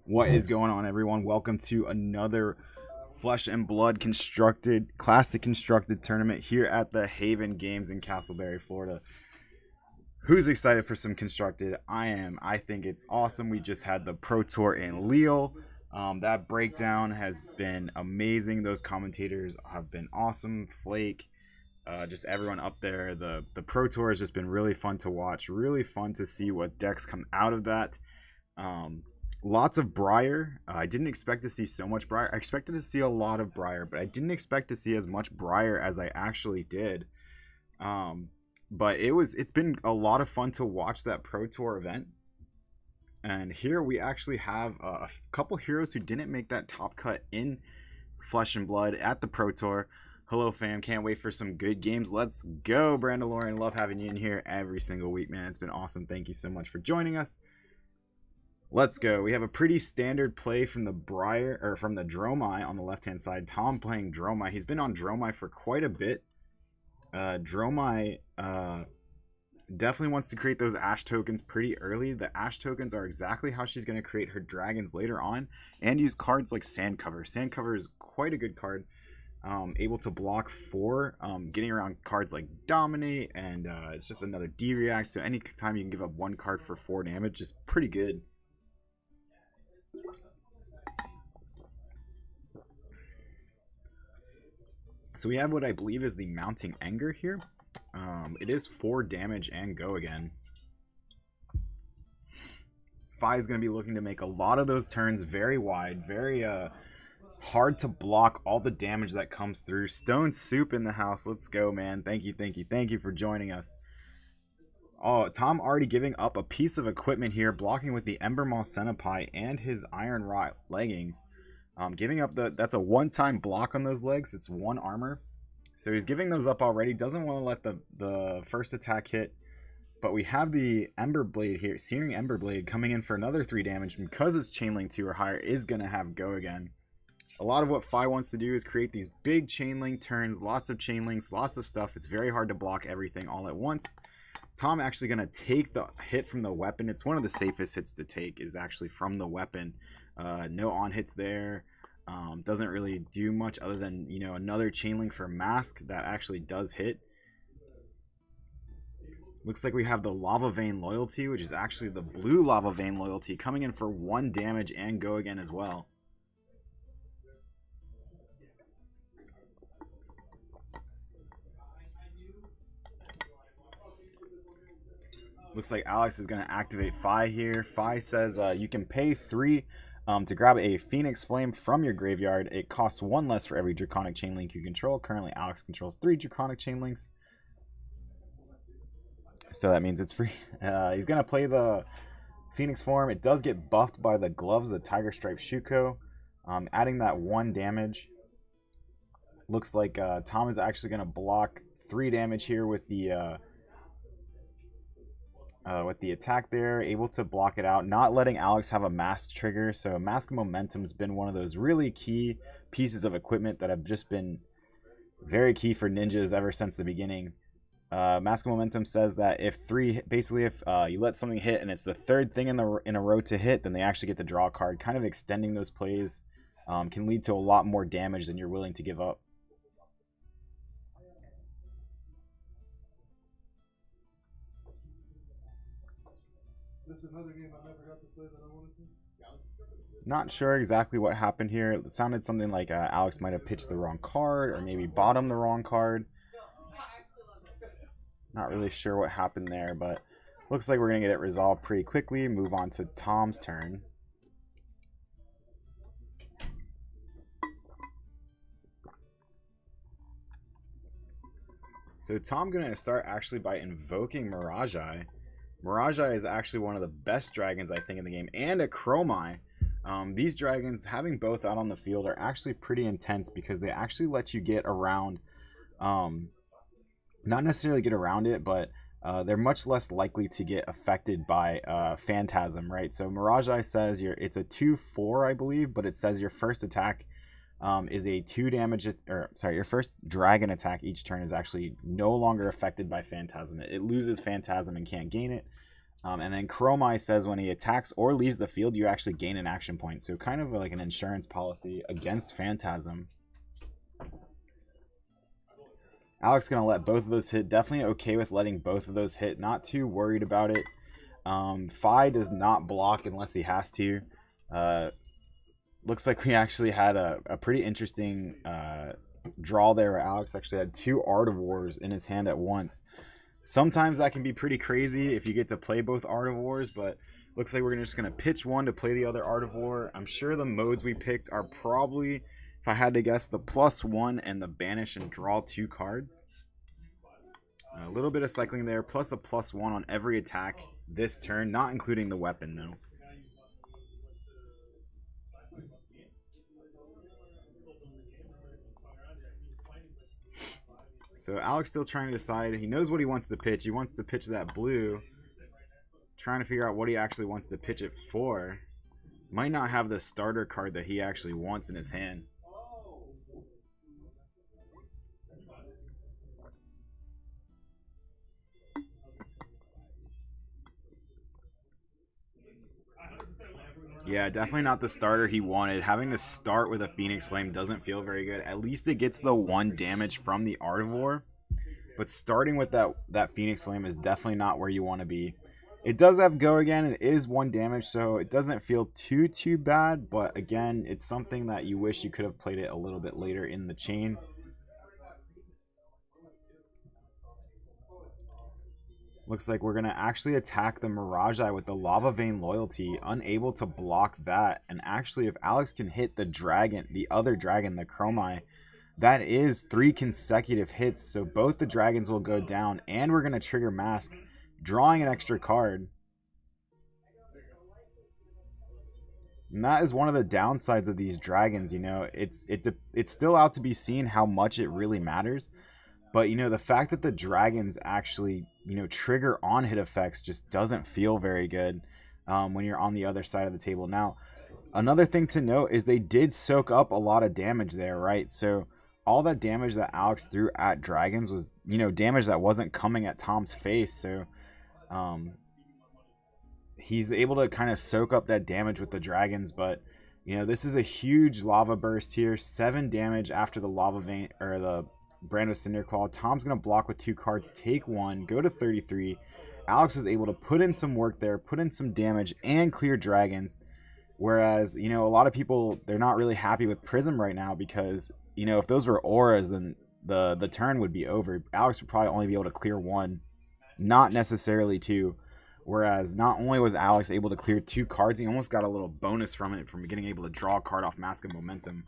What is going on, everyone? Welcome to another Flesh and Blood classic constructed tournament here at the Haven Games in Castleberry, Florida. Who's excited for some constructed? I am. I think it's awesome. We just had the Pro Tour in Lille. That breakdown has been amazing. Those commentators have been awesome. Flake, just everyone up there. The Pro Tour has just been really fun to watch. Really fun to see what decks come out of that. Lots of Briar. I didn't expect to see so much Briar. I expected to see a lot of Briar, but I didn't expect to see as much Briar as I actually did. But it's been a lot of fun to watch that Pro Tour event. And here we actually have a couple heroes who didn't make that top cut in Flesh and Blood at the Pro Tour. Hello, fam. Can't wait for some good games. Let's go, Brandalorian. Love having you in here every single week, man. It's been awesome. Thank you so much for joining us. Let's go. We have a pretty standard play from the Dromai on the left-hand side. Tom playing Dromai. He's been on Dromai for quite a bit. Dromai definitely wants to create those Ash tokens pretty early. The Ash tokens are exactly how she's going to create her dragons later on and use cards like Sandcover. Sandcover is quite a good card. Able to block 4, getting around cards like Dominate, and it's just another D-React. So anytime you can give up 1 card for 4 damage is pretty good. So we have what I believe is the Mounting Anger here. It is 4 damage and go again. Fi is going to be looking to make a lot of those turns very wide, very hard to block all the damage that comes through. Stone Soup in the house. Let's go, man. Thank you for joining us. Oh, Tom already giving up a piece of equipment here, blocking with the Ember Maw Centipede and his Iron Rot leggings. Giving up that's a one-time block on those legs. It's 1 armor. So he's giving those up already. Doesn't want to let the first attack hit. But we have the Ember Blade here. Searing Ember Blade coming in for another 3 damage. Because it's Chainlink 2 or higher, is going to have go again. A lot of what Fi wants to do is create these big Chainlink turns. Lots of Chainlinks, lots of stuff. It's very hard to block everything all at once. Tom actually going to take the hit from the weapon. It's one of the safest hits to take is actually from the weapon. No on hits there. Doesn't really do much other than, you know, another Chainlink for Mask that actually does hit. Looks like we have the Lava Vein Loyalty, which is actually the blue Lava Vein Loyalty, coming in for 1 damage and go again as well. Looks like Alex is going to activate Fi here. Fi says you can pay 3 to grab a Phoenix Flame from your graveyard. It costs 1 less for every Draconic Chainlink you control. Currently, Alex controls 3 Draconic Chainlinks. So that means it's free. He's going to play the Phoenix form. It does get buffed by the gloves, the Tiger Stripe Shuko. Adding that 1 damage. Looks like Tom is actually going to block 3 damage here with the attack there, able to block it out, not letting Alex have a mask trigger. So Mask of Momentum has been one of those really key pieces of equipment that have just been very key for ninjas ever since the beginning. Mask of Momentum says that if you let something hit and it's the 3rd thing in a row to hit, then they actually get to draw a card. Kind of extending those plays can lead to a lot more damage than you're willing to give up. This is another game I never got to play that I wanted to. Not sure exactly what happened here. It sounded something like Alex might have pitched the wrong card or maybe bottomed the wrong card. Not really sure what happened there, but looks like we're going to get it resolved pretty quickly. Move on to Tom's turn. So Tom going to start actually by invoking Mirage Eye. Mirage Eye is actually one of the best dragons, I think, in the game, and a Chromai. These dragons, having both out on the field, are actually pretty intense because they actually let you get around, not necessarily get around it, but they're much less likely to get affected by Phantasm, right? So Mirage Eye says it's a 2/4, I believe, but it says your first attack is a 2 damage, your first dragon attack each turn is actually no longer affected by Phantasm. It loses Phantasm and can't gain it. And then Chromai says when he attacks or leaves the field, you actually gain an action point. So kind of like an insurance policy against Phantasm. Alex going to let both of those hit. Definitely okay with letting both of those hit. Not too worried about it. Phi does not block unless he has to. Looks like we actually had a pretty interesting draw there where Alex actually had 2 Art of Wars in his hand at once. Sometimes that can be pretty crazy if you get to play both Art of Wars, but looks like we're just going to pitch one to play the other Art of War. I'm sure the modes we picked are probably, if I had to guess, the +1 and the banish and draw 2 cards. A little bit of cycling there, plus a +1 on every attack this turn, not including the weapon though. So Alex still trying to decide. He knows what he wants to pitch. He wants to pitch that blue. Trying to figure out what he actually wants to pitch it for. Might not have the starter card that he actually wants in his hand. Yeah, definitely not the starter he wanted. Having to start with a Phoenix Flame doesn't feel very good. At least it gets the 1 damage from the Art of War. But starting with that Phoenix Flame is definitely not where you want to be. It does have Go again. It is 1 damage, so it doesn't feel too bad. But again, it's something that you wish you could have played it a little bit later in the chain. Looks like we're going to actually attack the Mirage Eye with the Lava Vein Loyalty, unable to block that. And actually, if Alex can hit the dragon, the other dragon, the Chromai, that is 3 consecutive hits. So both the dragons will go down, and we're going to trigger Mask, drawing an extra card. And that is one of the downsides of these dragons, you know. It's still out to be seen how much it really matters. But, you know, the fact that the dragons actually, you know, trigger on hit effects just doesn't feel very good when you're on the other side of the table. Now, another thing to note is they did soak up a lot of damage there, right? So all that damage that Alex threw at dragons was, you know, damage that wasn't coming at Tom's face. So he's able to kind of soak up that damage with the dragons. But, you know, this is a huge lava burst here. 7 damage after the lava vein, or the Brando Cinderclaw. Tom's going to block with 2 cards, take 1, go to 33. Alex was able to put in some work there, put in some damage, and clear dragons. Whereas, you know, a lot of people, they're not really happy with Prism right now because, you know, if those were auras, then the turn would be over. Alex would probably only be able to clear 1, not necessarily 2. Whereas not only was Alex able to clear 2 cards, he almost got a little bonus from it, from getting able to draw a card off Mask of Momentum.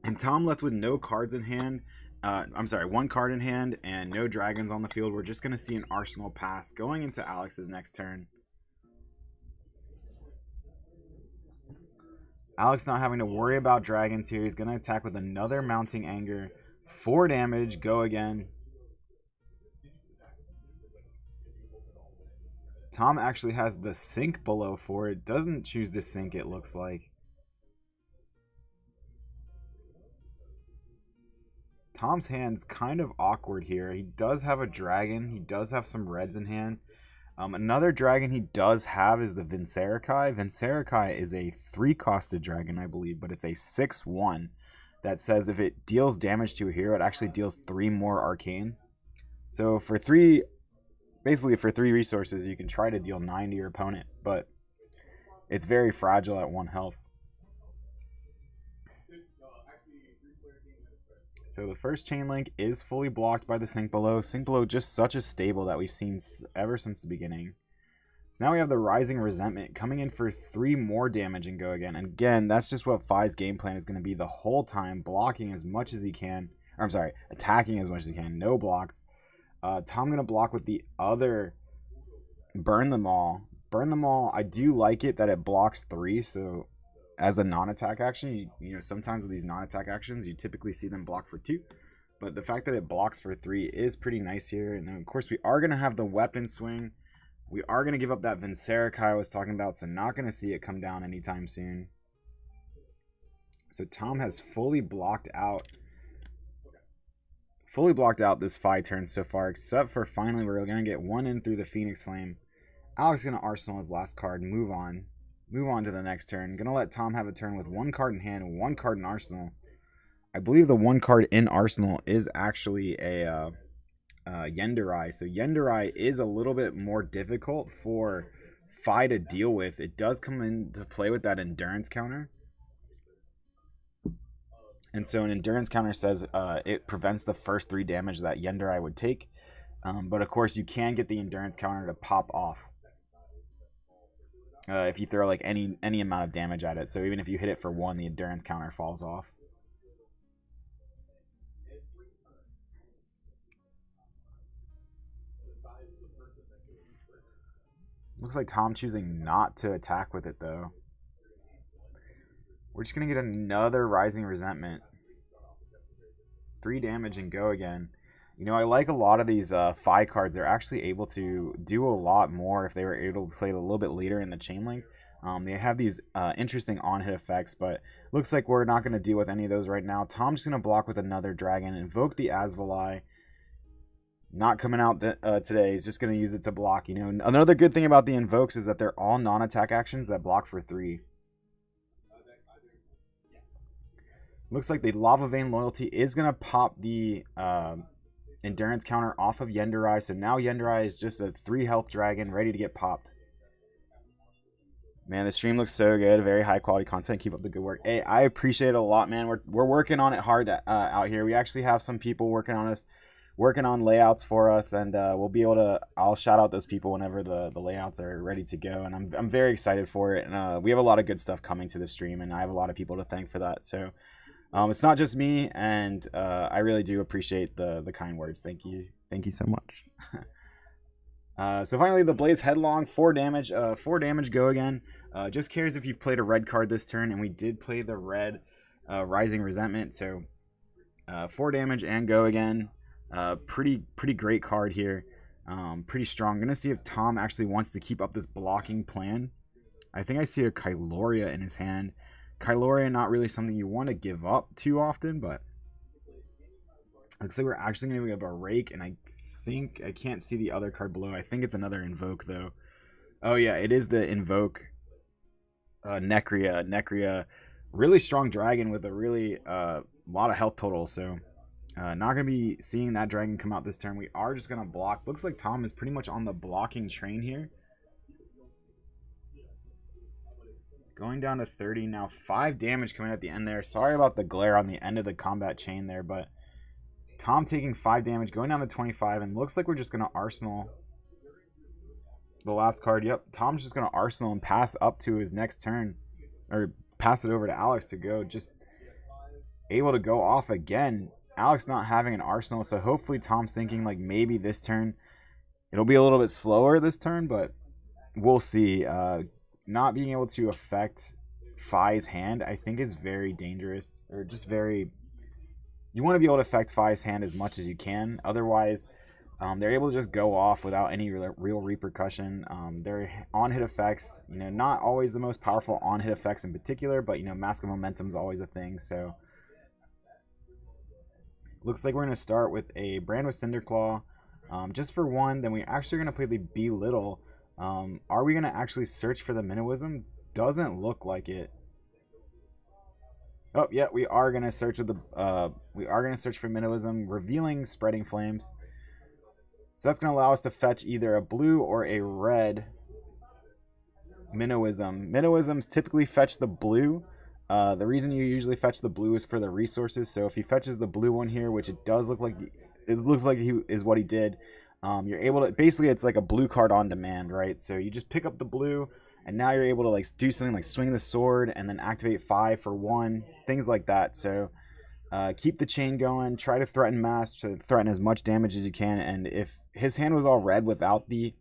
And Tom left with no cards in hand. I'm sorry, 1 card in hand and no dragons on the field. We're just going to see an Arsenal pass going into Alex's next turn. Alex not having to worry about dragons here. He's going to attack with another Mounting Anger. 4 damage. Go again. Tom actually has the sink below for it. Doesn't choose to sink, it looks like. Tom's hand's kind of awkward here. He does have a dragon. He does have some reds in hand. Another dragon he does have is the Vincerikai. Vincerikai is a 3-costed dragon, I believe, but it's a 6/1 that says if it deals damage to a hero, it actually deals 3 more arcane. So for 3, basically for 3 resources, you can try to deal 9 to your opponent, but it's very fragile at 1 health. So the first chain link is fully blocked by the Sink Below. Sink Below just such a staple that we've seen ever since the beginning. So now we have the Rising Resentment coming in for 3 more damage and go again. And again, that's just what Phi's game plan is going to be the whole time, blocking as much as he can. Or I'm sorry, attacking as much as he can. No blocks. Tom going to block with the other Burn Them All. Burn Them All, I do like it that it blocks 3, so as a non-attack action, you know, sometimes with these non-attack actions, you typically see them block for 2. But the fact that it blocks for 3 is pretty nice here. And then, of course, we are going to have the weapon swing. We are going to give up that Vincerikai I was talking about, so not going to see it come down anytime soon. So Tom has fully blocked out fully blocked out this 5 turns so far, except for finally we're going to get 1 in through the Phoenix Flame. Alex is going to arsenal his last card and move on. Move on to the next turn. Going to let Tom have a turn with 1 card in hand and 1 card in arsenal. I believe the 1 card in arsenal is actually a Yenderai. So Yenderai is a little bit more difficult for Fi to deal with. It does come into play with that endurance counter. And so an endurance counter says it prevents the first 3 damage that Yenderai would take. But of course you can get the endurance counter to pop off. If you throw like any amount of damage at it. So even if you hit it for 1, the endurance counter falls off. Looks like Tom choosing not to attack with it though. We're just going to get another Rising Resentment. 3 damage and go again. You know, I like a lot of these Fi cards. They're actually able to do a lot more if they were able to play it a little bit later in the chain link. They have these interesting on-hit effects, but looks like we're not going to deal with any of those right now. Tom's just going to block with another dragon, invoke the Asvalai. Not coming out today. He's just going to use it to block. You know, another good thing about the invokes is that they're all non-attack actions that block for 3. Looks like the Lava Vein Loyalty is going to pop the endurance counter off of Yenderai. So now Yenderai is just a 3 health dragon ready to get popped. Man, the stream looks so good. Very high quality content. Keep up the good work. Hey, I appreciate it a lot, man. We're working on it hard out here. We actually have some people working on layouts for us, and we'll be able to. I'll shout out those people whenever the layouts are ready to go, and I'm very excited for it. And we have a lot of good stuff coming to the stream, and I have a lot of people to thank for that. So it's not just me, and I really do appreciate the kind words. Thank you so much. So finally, the Blaze Headlong, 4 damage. 4 damage, go again. Just cares if you've played a red card this turn, and we did play the red Rising Resentment. So 4 damage and go again. Pretty great card here. Pretty strong. Gonna see if Tom actually wants to keep up this blocking plan. I think I see a Kyloria in his hand. Kyloria, not really something you want to give up too often, but looks like we're actually gonna give a Rake, and I think I can't see the other card below. I think it's another Invoke though. Oh yeah, it is the Invoke. Necria, really strong dragon with a really lot of health total. So not gonna be seeing that dragon come out this turn. We are just gonna block. Looks like Tom is pretty much on the blocking train here. Going down to 30 now. 5 damage coming at the end there. Sorry about the glare on the end of the combat chain there, but Tom taking 5 damage, going down to 25, and looks like we're just gonna arsenal the last card. Yep, Tom's just gonna arsenal and pass up to his next turn, or pass it over to Alex to go. Just able to go off again. Alex not having an arsenal, so hopefully Tom's thinking like maybe this turn it'll be a little bit slower this turn, but we'll see. Not being able to affect Fi's hand, I think, is very dangerous, or just very. You want to be able to affect Fi's hand as much as you can. Otherwise, they're able to just go off without any real repercussion. Their on-hit effects, you know, not always the most powerful on-hit effects in particular, but, you know, Mask of Momentum is always a thing. So looks like we're going to start with a Brand with Cinderclaw, just for 1. Then we're actually going to play the Belittle. Are we going to actually search for the Minnowism? Doesn't look like it. Oh yeah, we are going to search with the for Minnowism, revealing Spreading Flames. So that's going to allow us to fetch either a blue or a red Minnowism. Minnowisms typically fetch the blue. The reason you usually fetch the blue is for the resources. So if he fetches the blue one here, which it does look like, it looks like he is what he did. You're able to, basically it's like a blue card on demand, right? So you just pick up the blue, and now you're able to like do something like swing the sword and then activate 5 for 1, things like that. So keep the chain going, try to threaten Mask, to threaten as much damage as you can. And if his hand was all red without the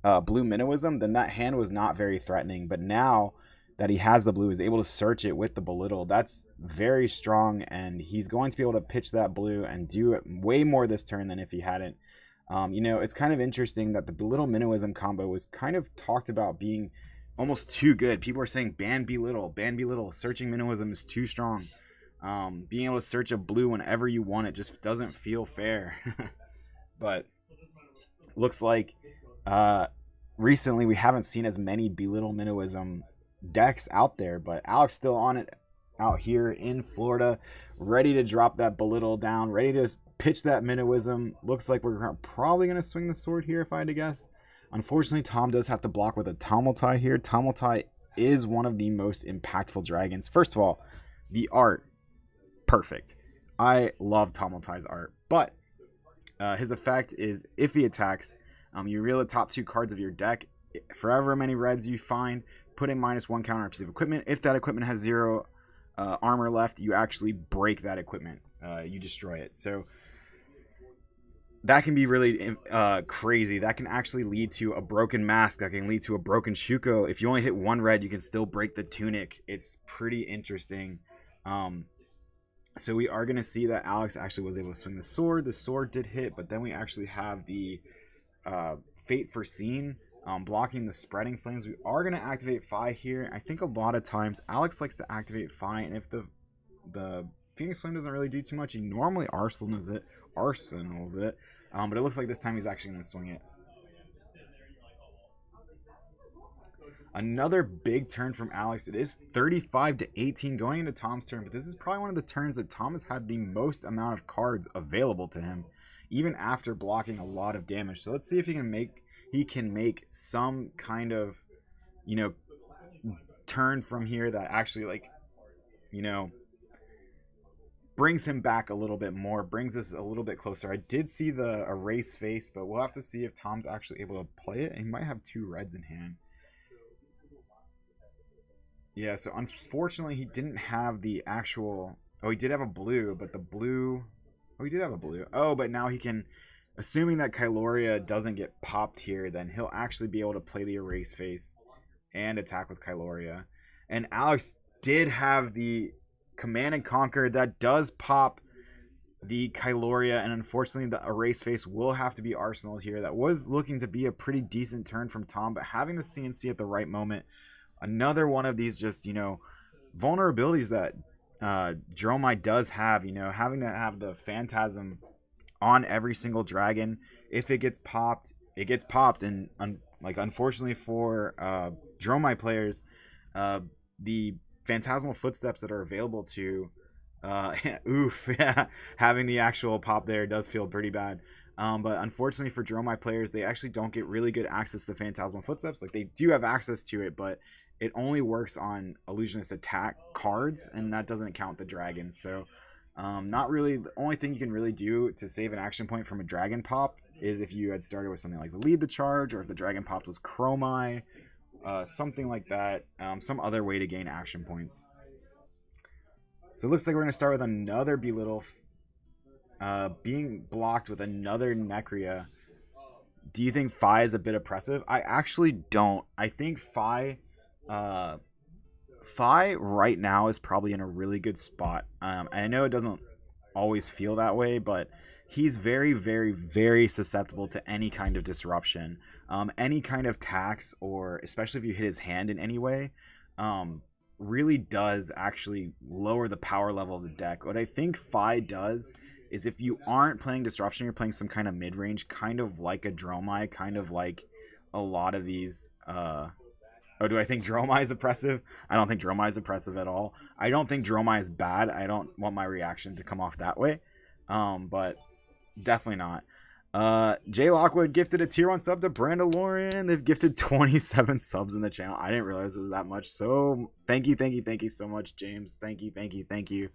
blue Minnowism, then that hand was not very threatening. But now that he has the blue, he's able to search it with the Belittle. That's very strong, and he's going to be able to pitch that blue and do it way more this turn than if he hadn't. You know, it's kind of interesting that the Belittle Minnowism combo was kind of talked about being almost too good. People are saying ban Belittle, searching Minnowism is too strong. Being able to search a blue whenever you want it just doesn't feel fair. But looks like recently we haven't seen as many Belittle Minnowism decks out there, but Alex still on it out here in Florida, ready to drop that Belittle down, ready to pitch that Minnowism. Looks like we're probably going to swing the sword here if I had to guess. Unfortunately, Tom does have to block with a Tomultai here. Tomultai is one of the most impactful dragons. First of all, the art, perfect. I love Tomultai's art, but his effect is if he attacks, you reel the top 2 cards of your deck. For however many reds you find, put in -1 counter on a piece of equipment. If that equipment has 0 armor left, you actually break that equipment. You destroy it. So that can be really crazy. That can actually lead to a broken mask. That can lead to a broken Shuko. If you only hit 1 red, you can still break the tunic. It's pretty interesting. So we are going to see that Alex actually was able to swing the sword. The sword did hit, but then we actually have the Fate Foreseen blocking the Spreading Flames. We are going to activate Phi here. I think a lot of times Alex likes to activate Phi, and if the Phoenix Flame doesn't really do too much, he normally arsenals it. But it looks like this time he's actually going to swing it. Another big turn from Alex. It is 35-18 going into Tom's turn, but this is probably one of the turns that Tom has had the most amount of cards available to him, even after blocking a lot of damage. So let's see if he can make some kind of, turn from here that actually, like, brings him back a little bit more, brings us a little bit closer. I did see the erase face, but we'll have to see if Tom's actually able to play it. He might have 2 reds in hand. Yeah, so unfortunately he didn't have the actual... Oh, he did have a blue, but the blue... Oh, he did have a blue. Oh, but now he can... Assuming that Kyloria doesn't get popped here, then he'll actually be able to play the erase face and attack with Kyloria. And Alex did have the Command and Conquer that does pop the Kyloria, and unfortunately the erase face will have to be arsenaled here. That was looking to be a pretty decent turn from Tom, but having the CNC at the right moment, another one of these just, vulnerabilities that Dromai does have, having to have the Phantasm on every single dragon. If it gets popped, it gets popped. And unfortunately for Dromai players, the Phantasmal Footsteps that are available to having the actual pop there does feel pretty bad. But unfortunately for Dromai players, they actually don't get really good access to Phantasmal Footsteps. Like, they do have access to it, but it only works on Illusionist attack cards, and that doesn't count the dragons. So not really. The only thing you can really do to save an action point from a dragon pop is if you had started with something like Lead the Charge, or if the dragon popped was Chromai, something like that. Some other way to gain action points. So it looks like we're going to start with another Belittle being blocked with another Necria. Do you think Phi is a bit oppressive? I actually don't. I think Phi right now is probably in a really good spot. I know it doesn't always feel that way, but he's very, very, very susceptible to any kind of disruption. Any kind of tax, or especially if you hit his hand in any way, really does actually lower the power level of the deck. What I think Phi does is, if you aren't playing disruption, you're playing some kind of mid-range, kind of like a Dromai, kind of like a lot of these Oh, do I think Dromai is oppressive? I don't think Dromai is oppressive at all. I don't think Dromai is bad. I don't want my reaction to come off that way. But definitely not. Jay Lockwood gifted a tier 1 sub to Brandalorian. They've gifted 27 subs in the channel. I didn't realize it was that much. So thank you so much, James. Thank you.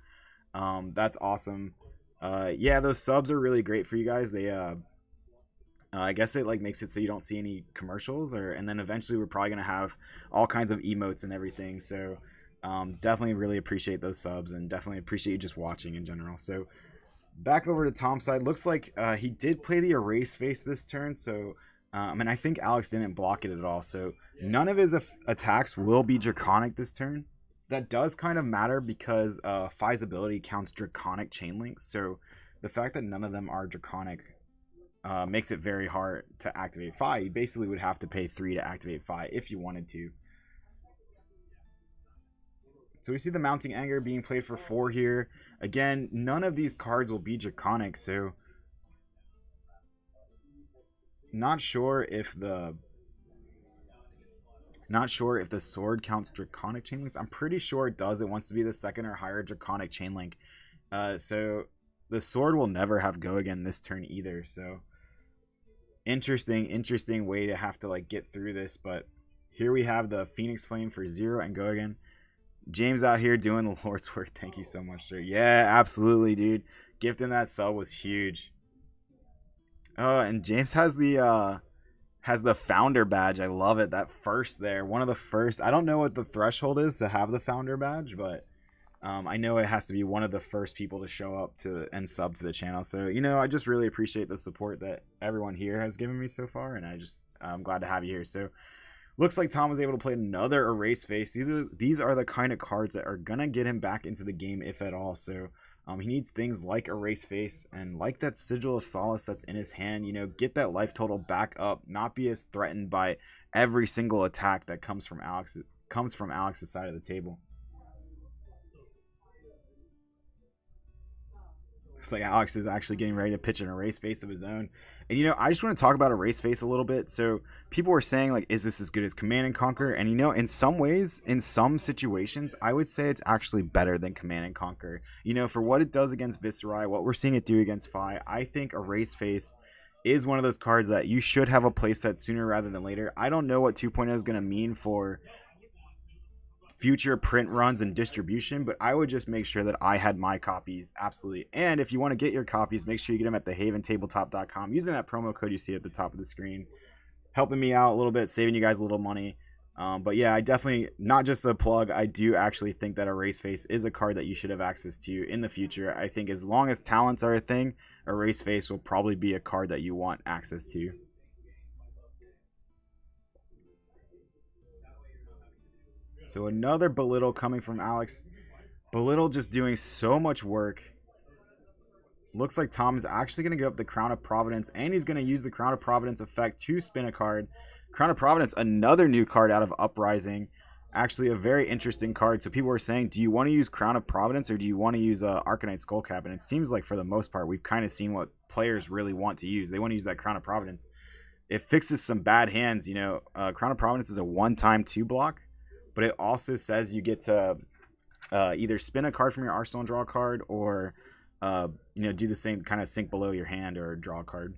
That's awesome. Yeah, those subs are really great for you guys. They I guess it makes it so you don't see any commercials, and then eventually we're probably gonna have all kinds of emotes and everything. So definitely really appreciate those subs, and definitely appreciate you just watching in general. So back over to Tom's side. Looks like he did play the erase face this turn. So I think Alex didn't block it at all. So none of his attacks will be Draconic this turn. That does kind of matter because Phi's ability counts Draconic chain links. So the fact that none of them are Draconic makes it very hard to activate Phi. You basically would have to pay 3 to activate Phi if you wanted to. So we see the Mounting Anger being played for 4 here. Again, none of these cards will be Draconic, so not sure if the sword counts Draconic Chain Links. I'm pretty sure it does. It wants to be the 2nd or higher Draconic Chain Link. So the sword will never have Go Again this turn either. So interesting way to have to like get through this. But here we have the Phoenix Flame for 0 and Go Again. James out here doing the Lord's work. Thank you so much, sir. Yeah, absolutely, dude. Gifting that sub was huge. Oh, and James has the founder badge. I love it. That first there, one of the first. I don't know what the threshold is to have the founder badge, but I know it has to be one of the first people to show up to and sub to the channel. So, you know, I just really appreciate the support that everyone here has given me so far, and I'm glad to have you here. So, looks like Tom was able to play another Erase Face. These are the kind of cards that are gonna get him back into the game, if at all. So, he needs things like Erase Face and like that Sigil of Solace that's in his hand. You know, get that life total back up, not be as threatened by every single attack that comes from Alex's side of the table. Looks like Alex is actually getting ready to pitch an Erase Face of his own. And, you know, I just want to talk about Erase Face a little bit. So people were saying, like, is this as good as Command and Conquer? And, you know, in some ways, in some situations, I would say it's actually better than Command and Conquer. You know, for what it does against Viscerai, what we're seeing it do against Phi, I think Erase Face is one of those cards that you should have a playset sooner rather than later. I don't know what 2.0 is going to mean for future print runs and distribution, but I would just make sure that I had my copies, absolutely. And if you want to get your copies, make sure you get them at thehaventabletop.com using that promo code you see at the top of the screen, helping me out a little bit, saving you guys a little money. But yeah, I definitely, not just a plug, I do actually think that Erase Face is a card that you should have access to in the future. I think as long as talents are a thing, Erase Face will probably be a card that you want access to. So another Belittle coming from Alex. Belittle just doing so much work. Looks like Tom is actually going to go up the Crown of Providence, and he's going to use the Crown of Providence effect to spin a card. Crown of Providence, another new card out of Uprising. Actually a very interesting card. So people were saying, do you want to use Crown of Providence or do you want to use Arcanite Skullcap? And it seems like for the most part, we've kind of seen what players really want to use. They want to use that Crown of Providence. It fixes some bad hands. You know, Crown of Providence is a one-time 2-block. But it also says you get to either spin a card from your arsenal and draw a card, or you know, do the same kind of sink below your hand or draw a card.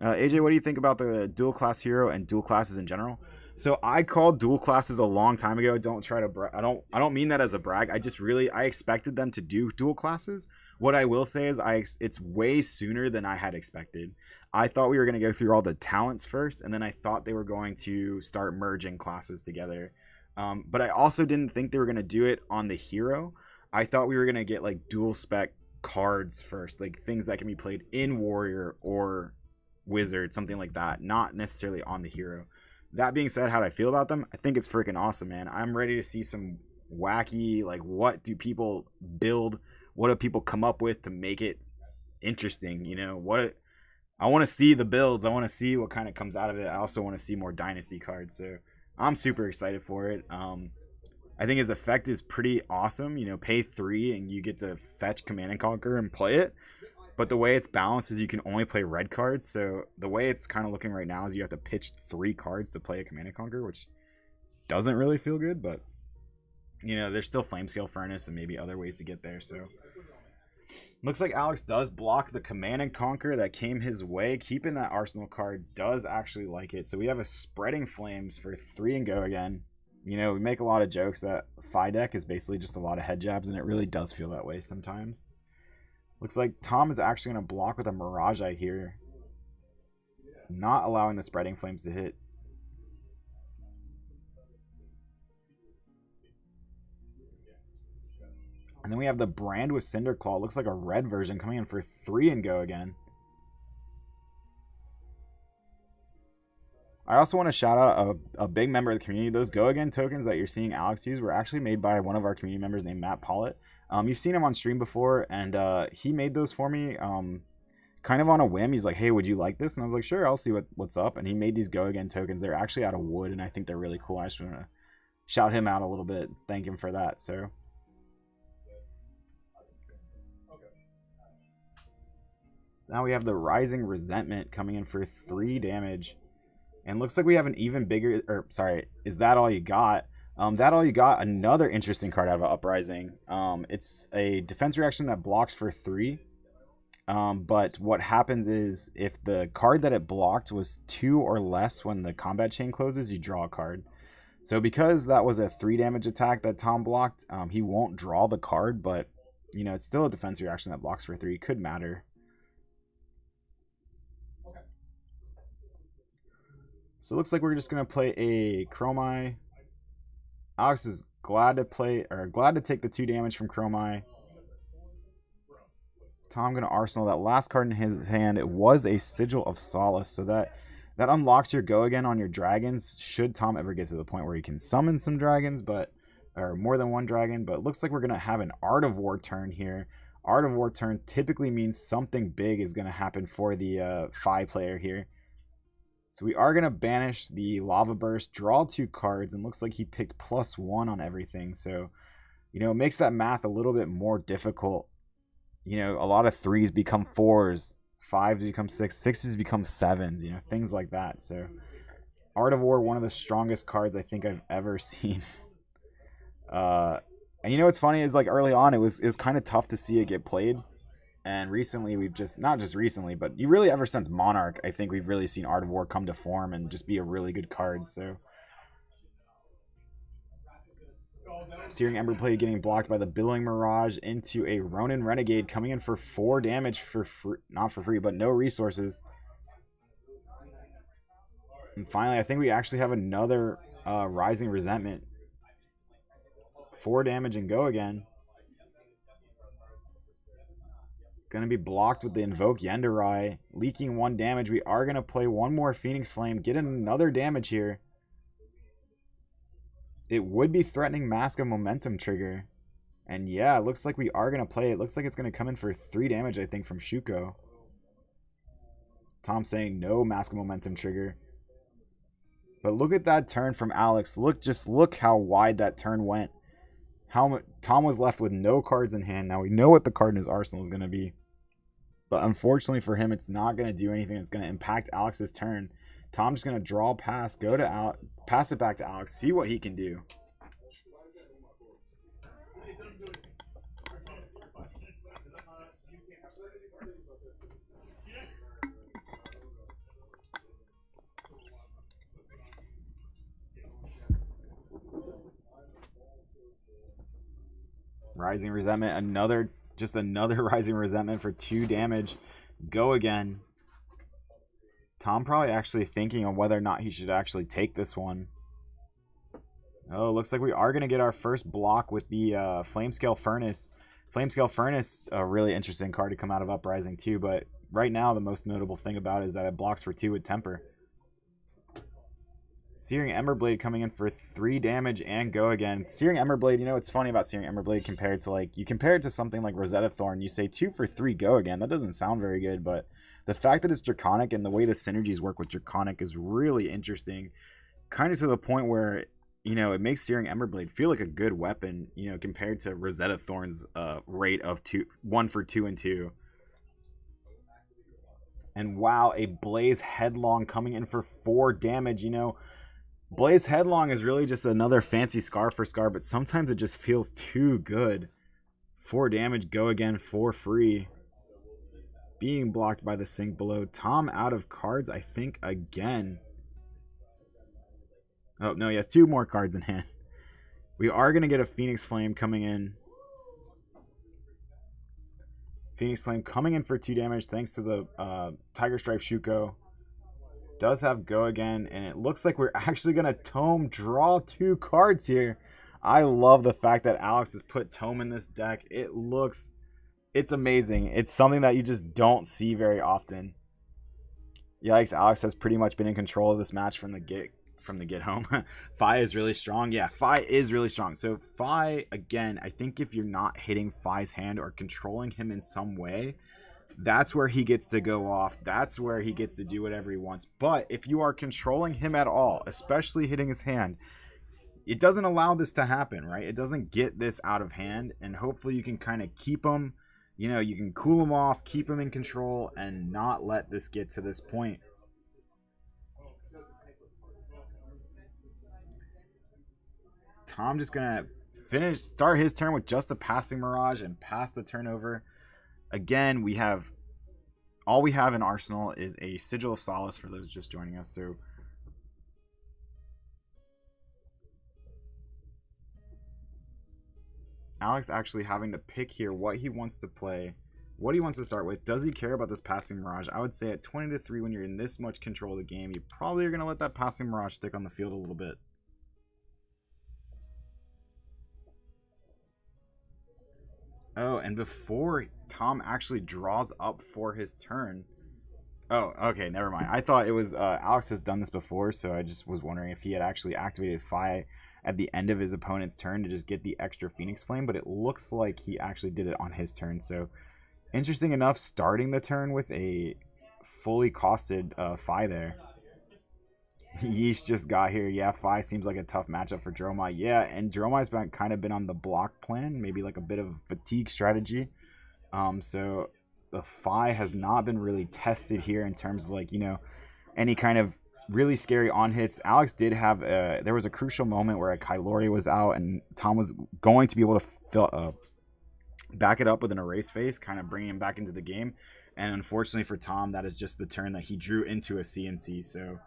AJ, what do you think about the dual class hero and dual classes in general? So I called dual classes a long time ago. Don't try to I don't mean that as a brag. I expected them to do dual classes. What I will say is it's way sooner than I had expected. I thought we were going to go through all the talents first, and then I thought they were going to start merging classes together. But I also didn't think they were going to do it on the hero. I thought we were going to get like dual spec cards first, like things that can be played in warrior or wizard, something like that, not necessarily on the hero. That being said, how do I feel about them? I think it's freaking awesome, man. I'm ready to see some wacky, like, what do people build? What do people come up with to make it interesting? You know, I want to see the builds. I want to see what kind of comes out of it. I also want to see more dynasty cards. So I'm super excited for it. I think his effect is pretty awesome. You know, pay 3 and you get to fetch Command and Conquer and play it. But the way it's balanced is you can only play red cards. So the way it's kind of looking right now is you have to pitch 3 cards to play a Command and Conquer, which doesn't really feel good. But, you know, there's still Flamescale Furnace and maybe other ways to get there. So looks like Alex does block the Command and Conquer that came his way. Keeping that Arsenal card does actually like it. So we have a Spreading Flames for 3 and Go Again. You know, we make a lot of jokes that Phi deck is basically just a lot of head jabs, and it really does feel that way sometimes. Looks like Tom is actually going to block with a Mirage Eye here, not allowing the Spreading Flames to hit. And then we have the Brand with Cinderclaw. Looks like a red version coming in for 3 and Go Again. I also want to shout out a big member of the community. Those Go Again tokens that you're seeing Alex use were actually made by one of our community members named Matt Pollitt. You've seen him on stream before, and he made those for me kind of on a whim. He's like, hey, would you like this? And I was like, sure, I'll see what's up. And he made these Go Again tokens. They're actually out of wood, and I think they're really cool. I just want to shout him out a little bit, thank him for that. So Now we have the Rising Resentment coming in for 3 damage. And looks like we have an even bigger, or sorry, is that all you got? That all you got, another interesting card out of Uprising. It's a defense reaction that blocks for 3. But what happens is if the card that it blocked was 2 or less when the combat chain closes, you draw a card. So because that was a 3 damage attack that Tom blocked, he won't draw the card, but you know, it's still a defense reaction that blocks for 3. Could matter. So it looks like we're just gonna play a Chromai. Alex is glad to take the 2 damage from Chromai. Tom gonna arsenal that last card in his hand. It was a Sigil of Solace, so that unlocks your go again on your dragons. Should Tom ever get to the point where he can summon some dragons, or more than one dragon. But it looks like we're gonna have an Art of War turn here. Art of War turn typically means something big is gonna happen for the Fi player here. So we are going to banish the Lava Burst, draw 2 cards, and looks like he picked +1 on everything. So, you know, it makes that math a little bit more difficult. You know, a lot of 3s become 4s, 5s become 6s, 6s become 7s, you know, things like that. So, Art of War, one of the strongest cards I think I've ever seen. And you know what's funny is, like, early on, it was kind of tough to see it get played. And recently, we've just, not just recently, but you really ever since Monarch, I think we've really seen Art of War come to form and just be a really good card. So, Searing Emberblade getting blocked by the Billowing Mirage into a Ronin Renegade coming in for 4 damage for free, not for free, but no resources. And finally, I think we actually have another Rising Resentment. 4 damage and go again. Going to be blocked with the Invoke Yenderai. Leaking 1 damage. We are going to play 1 more Phoenix Flame. Get another damage here. It would be threatening Mask of Momentum trigger. And yeah, it looks like we are going to play it. Looks like it's going to come in for 3 damage, I think, from Shuko. Tom saying no Mask of Momentum trigger. But look at that turn from Alex. Just look how wide that turn went. Tom was left with no cards in hand. Now we know what the card in his arsenal is going to be. But unfortunately for him, it's not going to do anything that's going to impact Alex's turn. Tom's going to draw pass, go to Alex, pass it back to Alex, see what he can do. Rising Resentment, another Rising Resentment for 2 damage. Go again. Tom probably actually thinking on whether or not he should actually take this one. Oh, looks like we are going to get our first block with the Flamescale Furnace. Flamescale Furnace, a really interesting card to come out of Uprising too, but right now the most notable thing about it is that it blocks for 2 with Temper. Searing Emberblade coming in for 3 damage and go again. Searing Emberblade, you know what's funny about Searing Emberblade compared to, like, you compare it to something like Rosetta Thorn, you say 2 for 3 go again. That doesn't sound very good, but the fact that it's Draconic and the way the synergies work with Draconic is really interesting. Kind of to the point where, you know, it makes Searing Emberblade feel like a good weapon, you know, compared to Rosetta Thorn's rate of 1 for 2 and 2. And wow, a Blaze Headlong coming in for 4 damage, you know. Blaze Headlong is really just another fancy Scar for Scar, but sometimes it just feels too good. 4 damage, go again for free. Being blocked by the sink below. Tom out of cards, I think, again. Oh, no, he has 2 more cards in hand. We are going to get a Phoenix Flame coming in. Phoenix Flame coming in for 2 damage thanks to the Tiger Stripe Shuko. Does have go again, and it looks like we're actually going to Tome draw 2 cards here. I love the fact that Alex has put Tome in this deck. It's amazing. It's something that you just don't see very often. Yikes, Alex has pretty much been in control of this match from the get home. Fi is really strong. Yeah, Fi is really strong. So Fi, again, I think if you're not hitting Fi's hand or controlling him in some way, that's where he gets to go off. That's where he gets to do whatever he wants. But if you are controlling him at all, especially hitting his hand, it doesn't allow this to happen, right? It doesn't get this out of hand, and hopefully you can kind of keep him, you know, you can cool him off, keep him in control, and not let this get to this point. Tom just gonna start his turn with just a passing mirage and pass the turnover. Again, all we have in Arsenal is a Sigil of Solace for those just joining us. So Alex actually having to pick here what he wants to play, what he wants to start with. Does he care about this passing mirage? I would say at 20-3, when you're in this much control of the game, you probably are going to let that passing mirage stick on the field a little bit. Oh, and before Tom actually draws up for his turn. Oh, okay, never mind. I thought it was Alex has done this before, so I just was wondering if he had actually activated Phi at the end of his opponent's turn to just get the extra Phoenix Flame, but it looks like he actually did it on his turn. So interesting enough, starting the turn with a fully costed Phi there. Yeesh just got here. Yeah, Phi seems like a tough matchup for Dromai. Yeah, and Dromai's kind of been on the block plan, maybe like a bit of fatigue strategy. So the Phi has not been really tested here in terms of, like, you know, any kind of really scary on hits. Alex did have there was a crucial moment where a Kylori was out and Tom was going to be able to back it up with an erase face, kind of bringing him back into the game. And unfortunately for Tom, that is just the turn that he drew into a CNC. So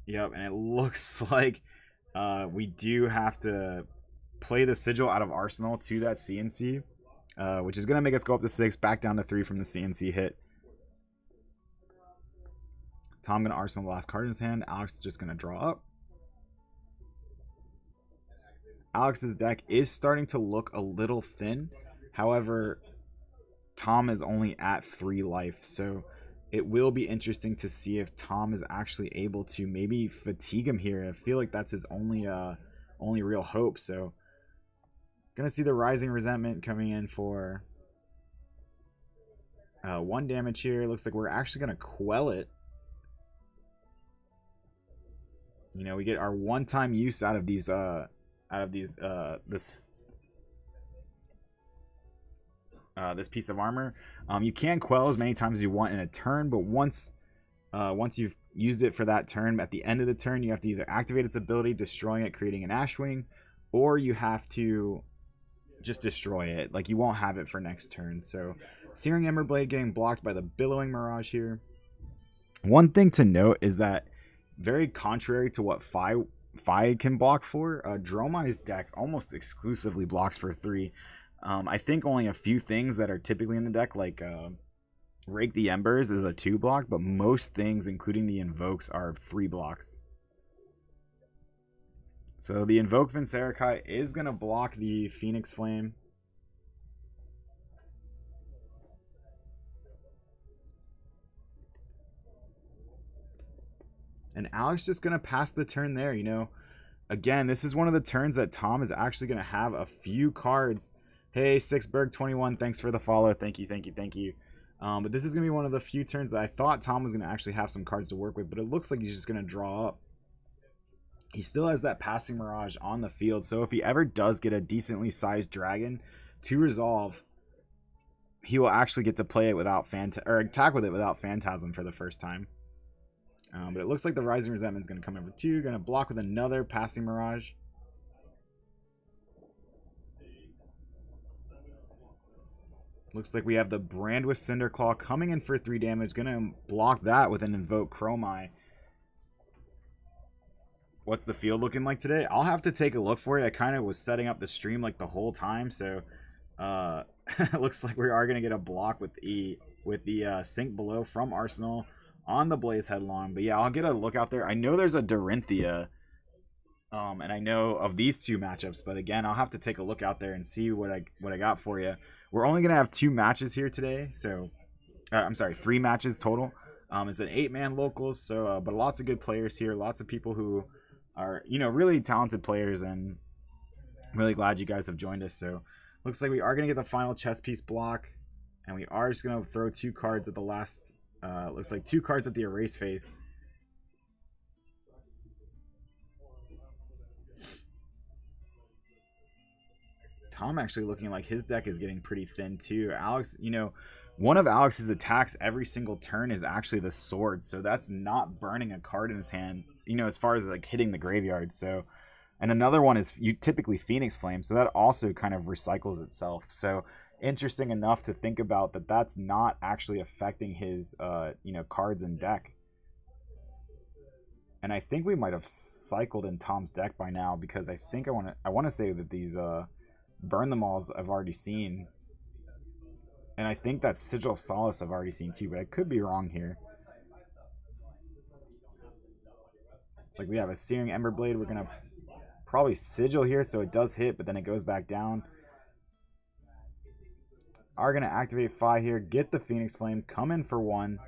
yep, and it looks like we do have to play the Sigil out of Arsenal to that CNC, which is going to make us go up to 6, back down to 3 from the CNC hit. Tom going to Arsenal the last card in his hand. Alex is just going to draw up. Alex's deck is starting to look a little thin. However, Tom is only at 3 life, so it will be interesting to see if Tom is actually able to maybe fatigue him here. I feel like that's his only real hope. So gonna see the Rising Resentment coming in for 1 damage here. Looks like we're actually gonna quell it. You know, we get our one-time use out of these this piece of armor. You can quell as many times as you want in a turn, but once you've used it for that turn, at the end of the turn, you have to either activate its ability, destroying it, creating an Ashwing, or you have to just destroy it. Like, you won't have it for next turn. So Searing Emberblade getting blocked by the Billowing Mirage here. One thing to note is that, very contrary to what Phi can block for, Dromai's deck almost exclusively blocks for 3. I think only a few things that are typically in the deck, like Rake the Embers is a 2 block, but most things, including the Invokes, are 3 blocks. So the Invoke Vincerikai is going to block the Phoenix Flame. And Alex just going to pass the turn there, you know. Again, this is one of the turns that Tom is actually going to have a few cards. Hey, Sixberg21, thanks for the follow. Thank you. But this is going to be one of the few turns that I thought Tom was going to actually have some cards to work with, but it looks like he's just going to draw up. He still has that Passing Mirage on the field, so if he ever does get a decently sized dragon to resolve, he will actually get to play it without attack with it without Phantasm for the first time. But it looks like the Rising Resentment is going to come in for 2. Going to block with another Passing Mirage. Looks like we have the Brandwith Cinderclaw coming in for 3 damage. Going to block that with an Invoke Chromai. What's the field looking like today? I'll have to take a look for it. I kind of was setting up the stream like the whole time, so it looks like we are going to get a block with the Sink Below from Arsenal on the Blaze Headlong. But yeah, I'll get a look out there. I know there's a Dorinthia, and I know of these 2 matchups, but again, I'll have to take a look out there and see what I got for you. We're only gonna have 2 matches here today, so I'm sorry, 3 matches total. It's an 8-man locals, so but lots of good players here, lots of people who are, you know, really talented players, and I'm really glad you guys have joined us. So looks like we are gonna get the final chess piece block, and we are just gonna throw 2 cards at the last. Looks like 2 cards at the erase face. Tom actually looking like his deck is getting pretty thin too. Alex, one of Alex's attacks every single turn is actually the sword, so that's not burning a card in his hand, as far as like hitting the graveyard. So, and another one is you typically Phoenix Flame, so that also kind of recycles itself. So interesting enough to think about that that's not actually affecting his cards in deck. And I think we might have cycled in Tom's deck by now, because I think I want to say that these Burn Them Alls I've already seen. And I think that Sigil of Solace I've already seen too, but I could be wrong here. It's like we have a Searing Emberblade. We're going to probably Sigil here, so it does hit, but then it goes back down. Are going to activate Fi here, get the Phoenix Flame, come in for 1.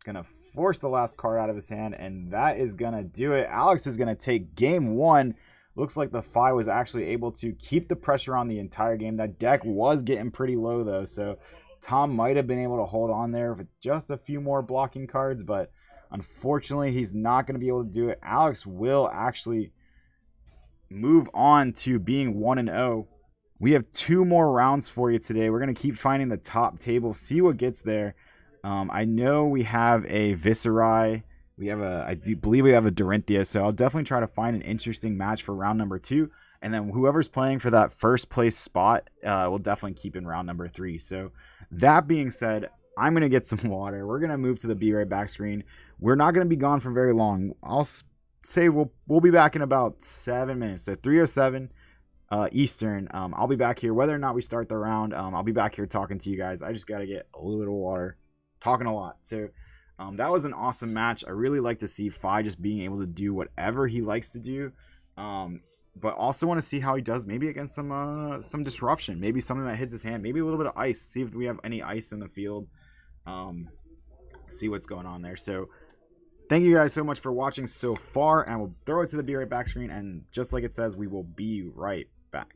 Going to force the last card out of his hand, and that is going to do it. Alex is going to take game 1. Looks like the Fi was actually able to keep the pressure on the entire game. That deck was getting pretty low, though, so Tom might have been able to hold on there with just a few more blocking cards, but unfortunately, he's not going to be able to do it. Alex will actually move on to being 1-0. We have 2 more rounds for you today. We're going to keep finding the top table, see what gets there. I know we have a Viserai. I do believe we have a Dorinthia, so I'll definitely try to find an interesting match for round number 2. And then whoever's playing for that first place spot, we'll definitely keep in round number 3. So that being said, I'm going to get some water. We're going to move to the Be Right Back screen. We're not going to be gone for very long. I'll say we'll be back in about 7 minutes. So 3:07 Eastern. I'll be back here. Whether or not we start the round, I'll be back here talking to you guys. I just got to get a little bit of water. Talking a lot. So that was an awesome match. I really like to see Fi just being able to do whatever he likes to do. But also want to see how he does maybe against some disruption. Maybe something that hits his hand. Maybe a little bit of ice. See if we have any ice in the field. See what's going on there. So thank you guys so much for watching so far. And we'll throw it to the Be Right Back screen. And just like it says, we will be right back.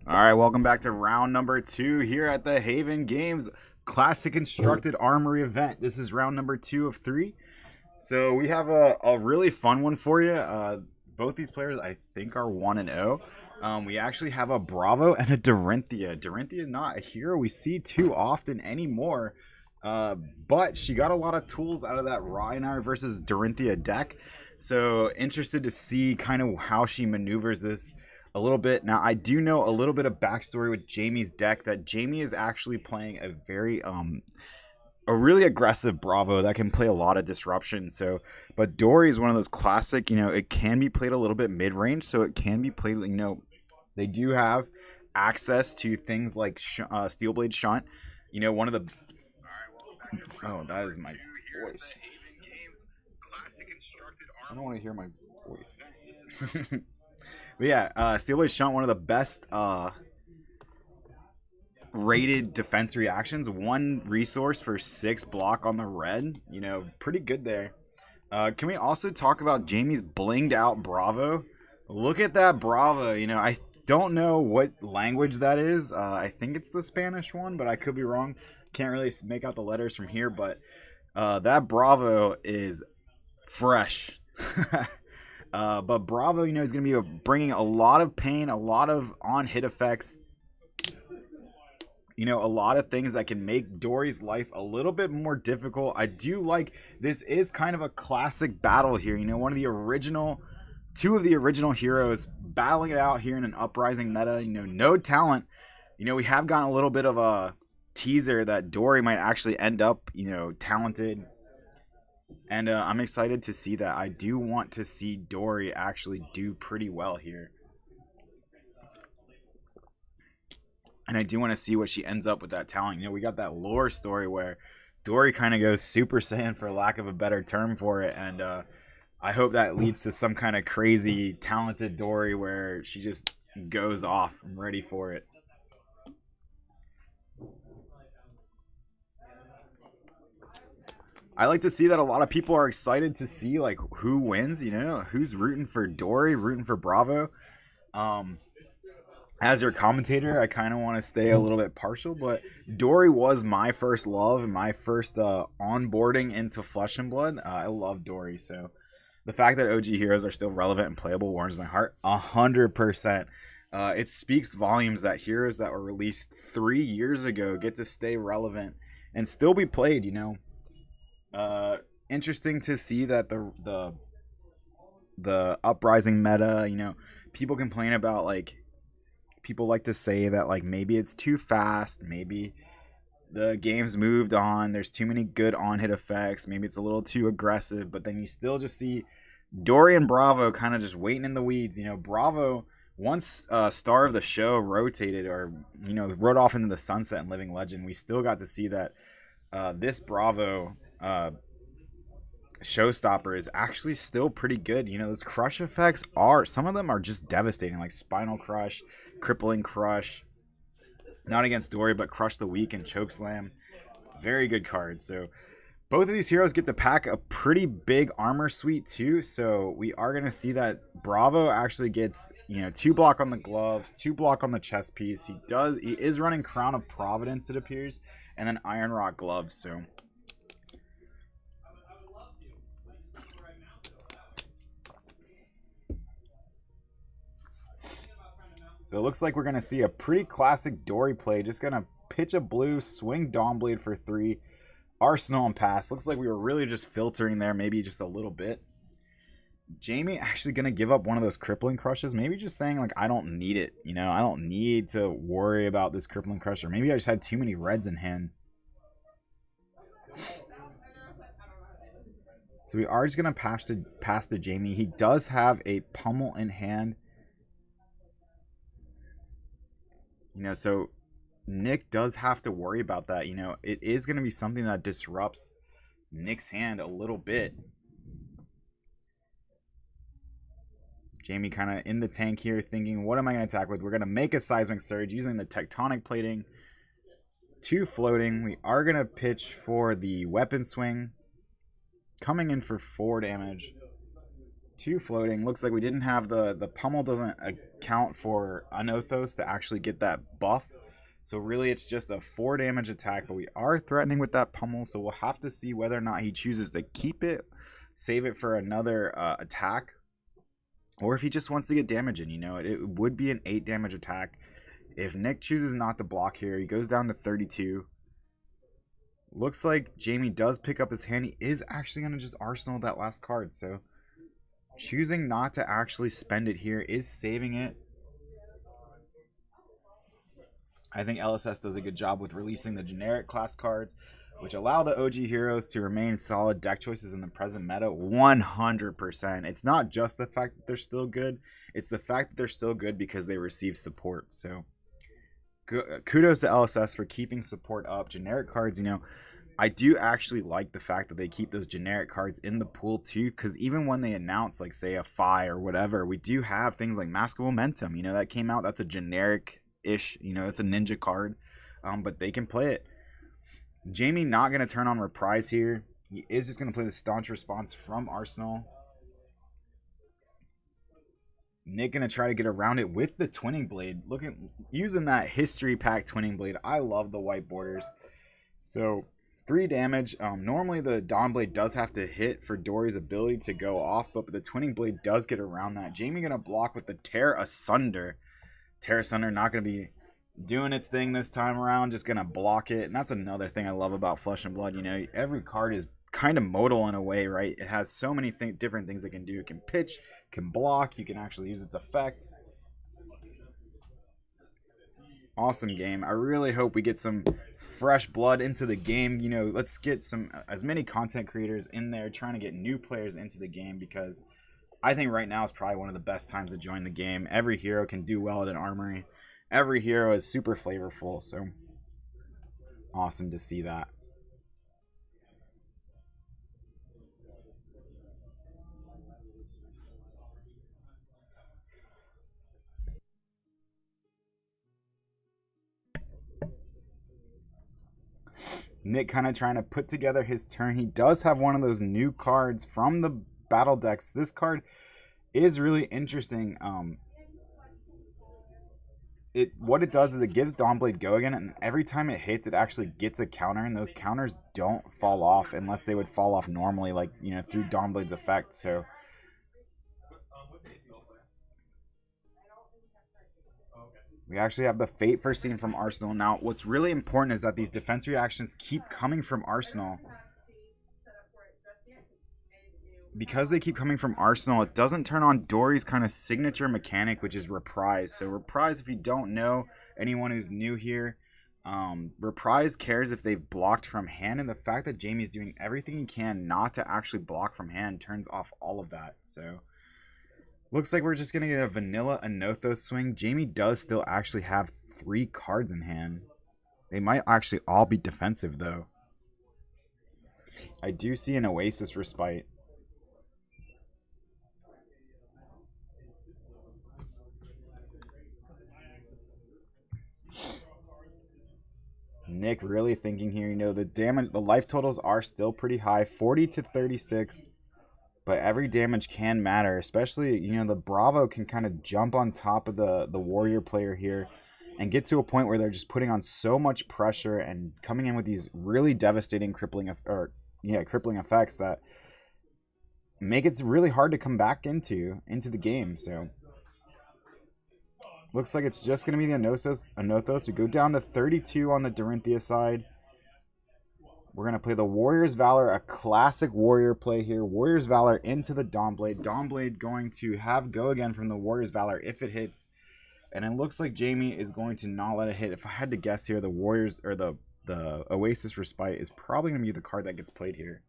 All right, welcome back to round number 2 here at the Haven Games Classic Constructed Armory event. This is round number 2 of 3. So we have a really fun one for you. Both these players, I think, are 1-0. We actually have a Bravo and a Dorinthia. Dorinthia, not a hero we see too often anymore. But she got a lot of tools out of that Rhinar versus Dorinthia deck. So interested to see kind of how she maneuvers this a little bit. Now, I do know a little bit of backstory with Jamie's deck, that Jamie is actually playing a very a really aggressive Bravo that can play a lot of disruption. So, but Dory is one of those classic, it can be played a little bit mid-range, so it can be played, they do have access to things like Steelblade Shunt. One of the... Oh, that is my voice. I don't want to hear my voice. But yeah, Steelblade Shunt, one of the best rated defense reactions. 1 resource for 6 block on the red. Pretty good there. Can we also talk about Jamie's blinged out Bravo? Look at that Bravo. I don't know what language that is. I think it's the Spanish one, but I could be wrong. Can't really make out the letters from here, but that Bravo is fresh. But Bravo, is going to be bringing a lot of pain, a lot of on-hit effects. A lot of things that can make Dory's life a little bit more difficult. I do like, this is kind of a classic battle here. One of the original, 2 of the original heroes battling it out here in an Uprising meta. No talent. We have gotten a little bit of a teaser that Dory might actually end up, talented. And I'm excited to see that. I do want to see Dory actually do pretty well here. And I do want to see what she ends up with that talent. We got that lore story where Dory kind of goes Super Saiyan, for lack of a better term for it. And I hope that leads to some kind of crazy talented Dory where she just goes off. I'm ready for it. I like to see that a lot of people are excited to see like who wins, who's rooting for Dory, rooting for Bravo. As your commentator, I kind of want to stay a little bit partial, but Dory was my first love and my first onboarding into Flesh and Blood. I love Dory, so the fact that OG heroes are still relevant and playable warms my heart 100%. It speaks volumes that heroes that were released 3 years ago get to stay relevant and still be played. Interesting to see that the Uprising meta, people complain about, like, people like to say that, like, maybe it's too fast, maybe the game's moved on, there's too many good on-hit effects, maybe it's a little too aggressive, but then you still just see Dory and Bravo kind of just waiting in the weeds. Bravo, once Star of the Show rotated or, rode off into the sunset in Living Legend, we still got to see that this Bravo showstopper is actually still pretty good. Those crush effects some of them are just devastating, like Spinal Crush, Crippling Crush, not against Dory, but Crush the Weak and Chokeslam. Very good cards. So both of these heroes get to pack a pretty big armor suite too, so we are going to see that Bravo actually gets 2 block on the gloves, 2 block on the chest piece. He is running Crown of Providence, it appears, and then Iron Rock gloves. So it looks like we're going to see a pretty classic Dory play. Just going to pitch a blue, swing Dawnblade for 3, Arsenal and pass. Looks like we were really just filtering there, maybe just a little bit. Jamie actually going to give up one of those Crippling Crushes. Maybe just saying, like, I don't need it. I don't need to worry about this Crippling Crush. Or maybe I just had too many reds in hand. So we are just going to pass to Jamie. He does have a Pummel in hand. So Nick does have to worry about that. It is going to be something that disrupts Nick's hand a little bit. Jamie kind of in the tank here thinking, what am I going to attack with? We're going to make a Seismic Surge using the Tectonic Plating. 2 floating. We are going to pitch for the Weapon Swing. Coming in for 4 damage. 2 floating. Looks like we didn't have the pummel doesn't account for Unothos to actually get that buff. So really it's just a 4 damage attack, but we are threatening with that pummel, so we'll have to see whether or not he chooses to keep it, save it for another attack, or if he just wants to get damage in. You know, it would be an 8 damage attack. If Nick chooses not to block here, he goes down to 32. Looks like Jamie does pick up his hand. He is actually going to just arsenal that last card, so choosing not to actually spend it here is saving it. I think LSS does a good job with releasing the generic class cards, which allow the OG heroes to remain solid deck choices in the present meta 100%. It's not just the fact that they're still good, it's the fact that they're still good because they receive support. So kudos to LSS for keeping support up. Generic cards, you know, I do actually like the fact that they keep those generic cards in the pool too, because even when they announce, like, say, a Phi or whatever, we do have things like Mask of Momentum, you know, that came out. That's a generic-ish, you know, it's a ninja card, but they can play it. Jamie not going to turn on Reprise here. He is just going to play the Staunch Response from Arsenal. Nick going to try to get around it with the Twinning Blade. Using that History Pack Twinning Blade. I love the white borders. So 3 damage. Normally the Dawn Blade does have to hit for Dory's ability to go off, but the Twinning Blade does get around that. Jamie going to block with the Tear Asunder. Tear Asunder not going to be doing its thing this time around, just going to block it. And that's another thing I love about Flesh and Blood. You know, every card is kind of modal in a way, right? It has so many different things it can do. It can pitch, can block, you can actually use its effect. Awesome game. I really hope we get some fresh blood into the game. You know, let's get as many content creators in there trying to get new players into the game, because I think right now is probably one of the best times to join the game. Every hero can do well at an Armory. Every hero is super flavorful, so awesome to see that. Nick kind of trying to put together his turn. He does have one of those new cards from the battle decks. This card is really interesting. What it does is it gives Dawnblade go again, and every time it hits, it actually gets a counter, and those counters don't fall off unless they would fall off normally, like, you know, through Dawnblade's effect. So we actually have the Fate first scene from Arsenal. Now, what's really important is that these defense reactions keep coming from Arsenal. Because they keep coming from Arsenal, it doesn't turn on Dory's kind of signature mechanic, which is Reprise. So Reprise, if you don't know, anyone who's new here, Reprise cares if they've blocked from hand, and the fact that Jamie's doing everything he can not to actually block from hand turns off all of that. So looks like we're just going to get a vanilla Anothos swing. Jamie does still actually have 3 cards in hand. They might actually all be defensive, though. I do see an Oasis Respite. Nick really thinking here. You know, the life totals are still pretty high, 40 to 36, but every damage can matter, especially, you know, the Bravo can kind of jump on top of the warrior player here and get to a point where they're just putting on so much pressure and coming in with these really devastating crippling effects that make it really hard to come back into the game. So looks like it's just going to be the Anothos. We go down to 32 on the Dorinthia side. We're going to play the Warrior's Valor, a classic warrior play here. Warrior's Valor into the Dawnblade. Dawnblade going to have go again from the Warrior's Valor if it hits. And it looks like Jamie is going to not let it hit. If I had to guess here, the Warriors, or the Oasis Respite is probably going to be the card that gets played here.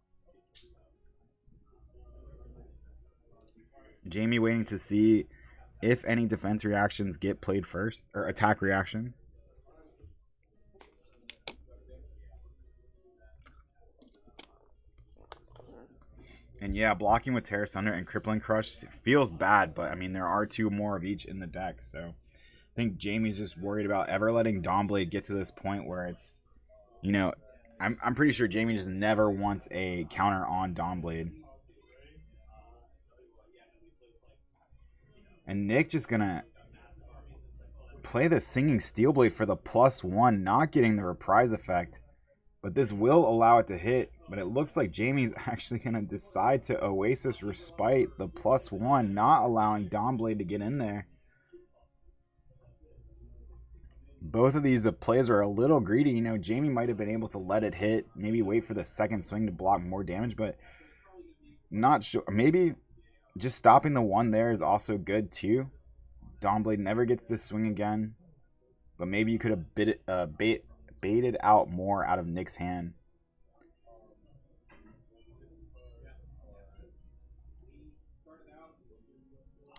Jamie waiting to see if any defense reactions get played first, or attack reactions. And yeah, blocking with Tear Asunder and Crippling Crush feels bad, but I mean, there are 2 more of each in the deck, so I think Jamie's just worried about ever letting Dawnblade get to this point where it's, you know, I'm pretty sure Jamie just never wants a counter on Dawnblade. And Nick just going to play the Singing Steel Blade for the +1, not getting the reprise effect. But this will allow it to hit. But it looks like Jamie's actually going to decide to Oasis Respite the +1, not allowing Dawnblade to get in there. Both of these plays are a little greedy. You know, Jamie might have been able to let it hit, maybe wait for the second swing to block more damage, but not sure. Maybe just stopping the one there is also good too. Dawnblade never gets to swing again, but maybe you could have baited out more out of Nick's hand.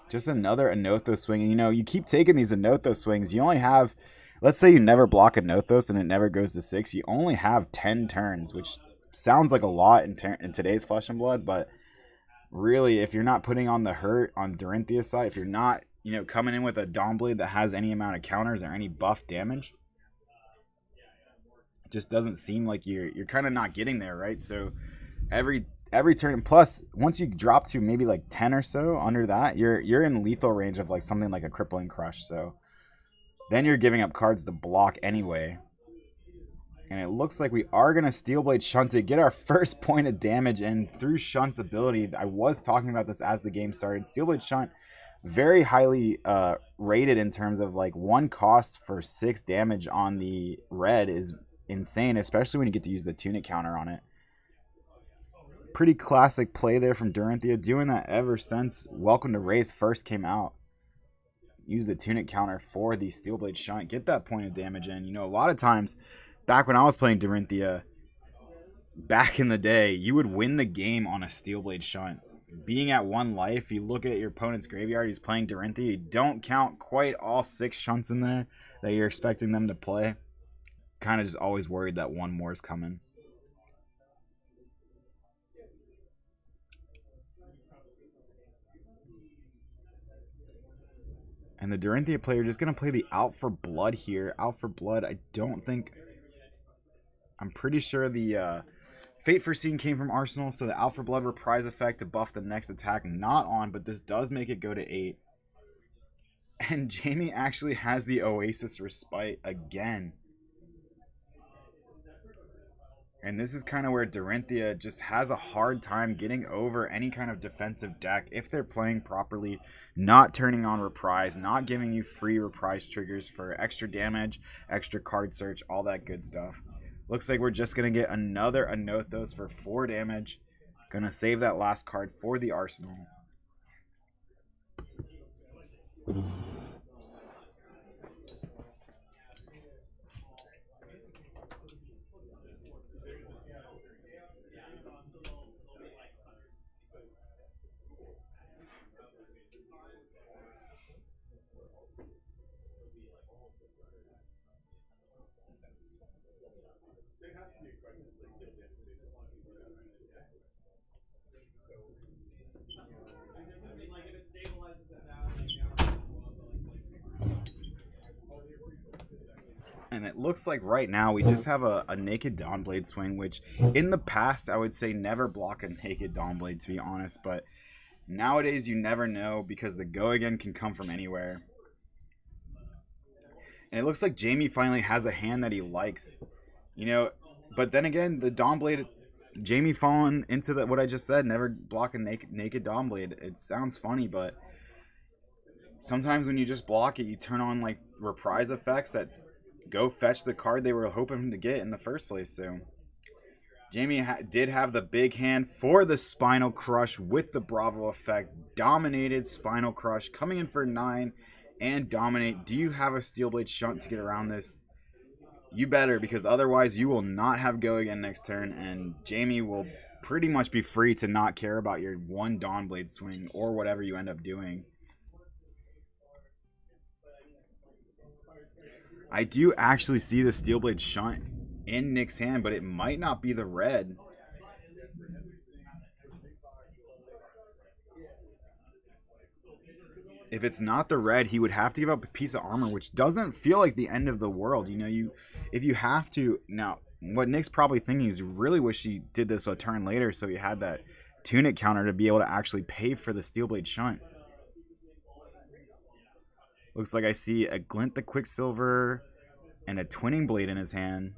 Just another Anothos swing. And, you know, you keep taking these Anothos swings. You only have, let's say you never block Anothos and it never goes to 6. You only have 10 turns, which sounds like a lot in today's Flesh and Blood. But really, if you're not putting on the hurt on Dorinthia's side, if you're not, you know, coming in with a Dawnblade that has any amount of counters or any buff damage, it just doesn't seem like you're kind of not getting there, right? So every turn, plus once you drop to maybe like 10 or so under that, you're in lethal range of like something like a Crippling Crush. So then you're giving up cards to block anyway. And it looks like we are going to Steel Blade Shunt to get our first point of damage in through Shunt's ability. I was talking about this as the game started. Steel Blade Shunt, very highly rated in terms of like 1 cost for 6 damage on the red is insane, especially when you get to use the Tunic counter on it. Pretty classic play there from Dorinthia, doing that ever since Welcome to Wraith first came out. Use the Tunic counter for the Steel Blade Shunt, get that point of damage in. You know, a lot of times, back when I was playing Dorinthia, back in the day, you would win the game on a Steel Blade Shunt. Being at 1 life, you look at your opponent's graveyard, he's playing Dorinthia, you don't count quite all 6 shunts in there that you're expecting them to play. Kind of just always worried that one more is coming. And the Dorinthia player just going to play the Out for Blood here. Out for Blood, I'm pretty sure the Fate Foreseen came from Arsenal, so the Out for Blood reprise effect to buff the next attack not on, but this does make it go to 8. And Jamie actually has the Oasis Respite again. And this is kind of where Dorinthia just has a hard time getting over any kind of defensive deck if they're playing properly, not turning on reprise, not giving you free reprise triggers for extra damage, extra card search, all that good stuff. Looks like we're just going to get another Anothos for 4 damage. Going to save that last card for the Arsenal. And it looks like right now we just have a naked Dawnblade swing, which in the past I would say never block a naked Dawnblade, to be honest. But nowadays you never know because the go again can come from anywhere. And it looks like Jamie finally has a hand that he likes. You know, but then again, the Dawnblade, Jamie falling into what I just said, never block a naked Dawnblade. It sounds funny, but sometimes when you just block it, you turn on like reprise effects that go fetch the card they were hoping to get in the first place. So Jamie did have the big hand for the Spinal Crush with the Bravo effect. Dominated Spinal Crush, coming in for 9 and dominate. Do you have a Steel Blade Shunt to get around this? You better, because otherwise you will not have go again next turn, and Jamie will pretty much be free to not care about your 1 Dawnblade swing or whatever you end up doing. I do actually see the Steel Blade Shunt in Nick's hand, but it might not be the red. If it's not the red, he would have to give up a piece of armor, which doesn't feel like the end of the world. You know, if you have to. Now, what Nick's probably thinking is, really wish he did this a turn later so he had that Tunic counter to be able to actually pay for the Steel Blade Shunt. Looks like I see a Glint the Quicksilver and a Twinning Blade in his hand.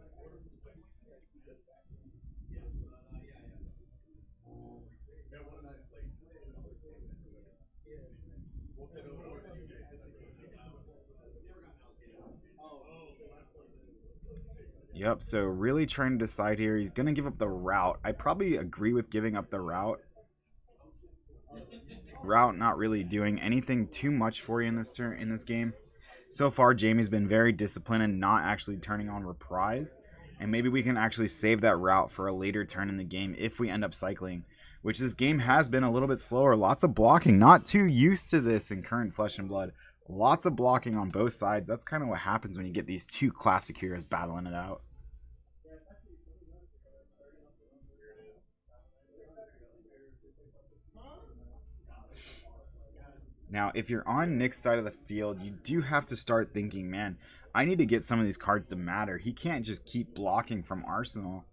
Yep, so really trying to decide here. He's going to give up the route. I probably agree with giving up the route. Route not really doing anything too much for you in this game. So far, Jamie's been very disciplined and not actually turning on Reprise. And maybe we can actually save that route for a later turn in the game if we end up cycling. Which this game has been a little bit slower. Lots of blocking. Not too used to this in current Flesh and Blood. Lots of blocking on both sides. That's kind of what happens when you get these two classic heroes battling it out. Now, if you're on Nick's side of the field, you do have to start thinking, man, I need to get some of these cards to matter. He can't just keep blocking from Arsenal.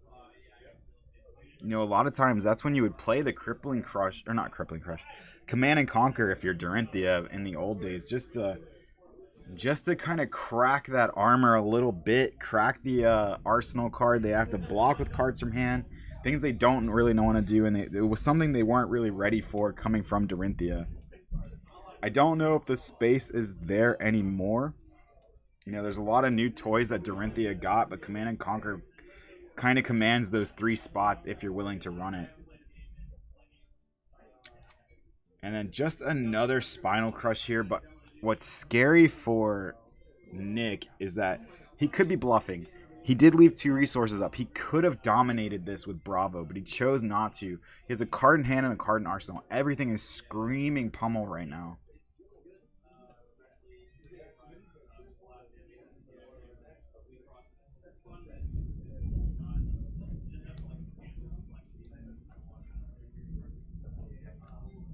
You know, a lot of times that's when you would play the Crippling Crush, or not Crippling Crush, Command and Conquer if you're Dorinthia in the old days, just to kind of crack that armor a little bit, crack the Arsenal card. They have to block with cards from hand, things they don't really know what to do, and it was something they weren't really ready for coming from Dorinthia. I don't know if the space is there anymore. You know, there's a lot of new toys that Dorinthia got, but Command and Conquer kind of commands those 3 spots if you're willing to run it. And then just another Spinal Crush here, but what's scary for Nick is that he could be bluffing. He did leave 2 resources up. He could have dominated this with Bravo, but he chose not to. He has a card in hand and a card in arsenal. Everything is screaming pummel right now.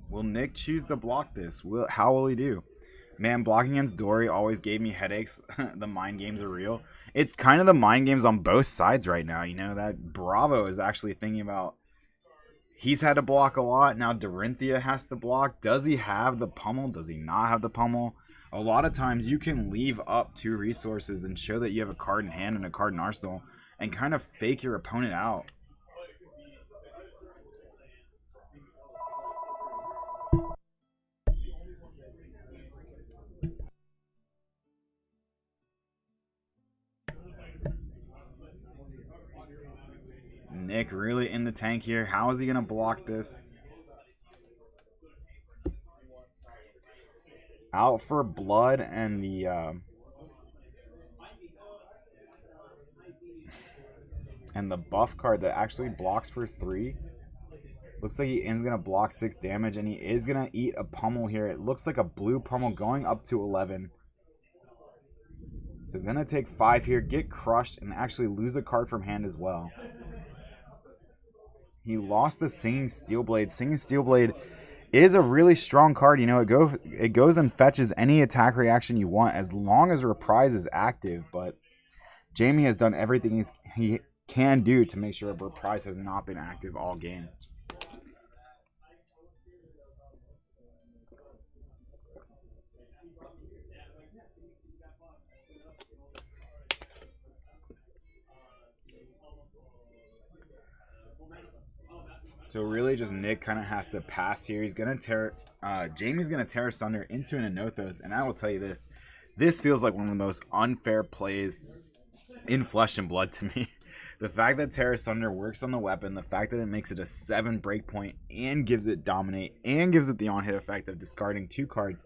Will Nick choose to block this? How will he do? Man, blocking against Dory always gave me headaches. The mind games are real. It's kind of the mind games on both sides right now. You know, that Bravo is actually thinking about... He's had to block a lot. Now Dorinthia has to block. Does he have the pummel? Does he not have the pummel? A lot of times you can leave up 2 resources and show that you have a card in hand and a card in arsenal and kind of fake your opponent out. Nick really in the tank here. How is he going to block this? Out for blood and the buff card that actually blocks for 3. Looks like he is going to block 6 damage, and he is going to eat a pummel here. It looks like a blue pummel going up to 11. So going to take 5 here, get crushed, and actually lose a card from hand as well. He lost the Singing Steelblade. Singing Steelblade is a really strong card. You know, it goes and fetches any attack reaction you want as long as Reprise is active. But Jamie has done everything he can do to make sure Reprise has not been active all game. So really just Nick kind of has to pass here. He's going to tear... Jamie's going to tear Sunder into an Anothos. And I will tell you this. This feels like one of the most unfair plays in Flesh and Blood to me. The fact that Terra Sunder works on the weapon, the fact that it makes it a 7 breakpoint and gives it Dominate and gives it the on-hit effect of discarding 2 cards.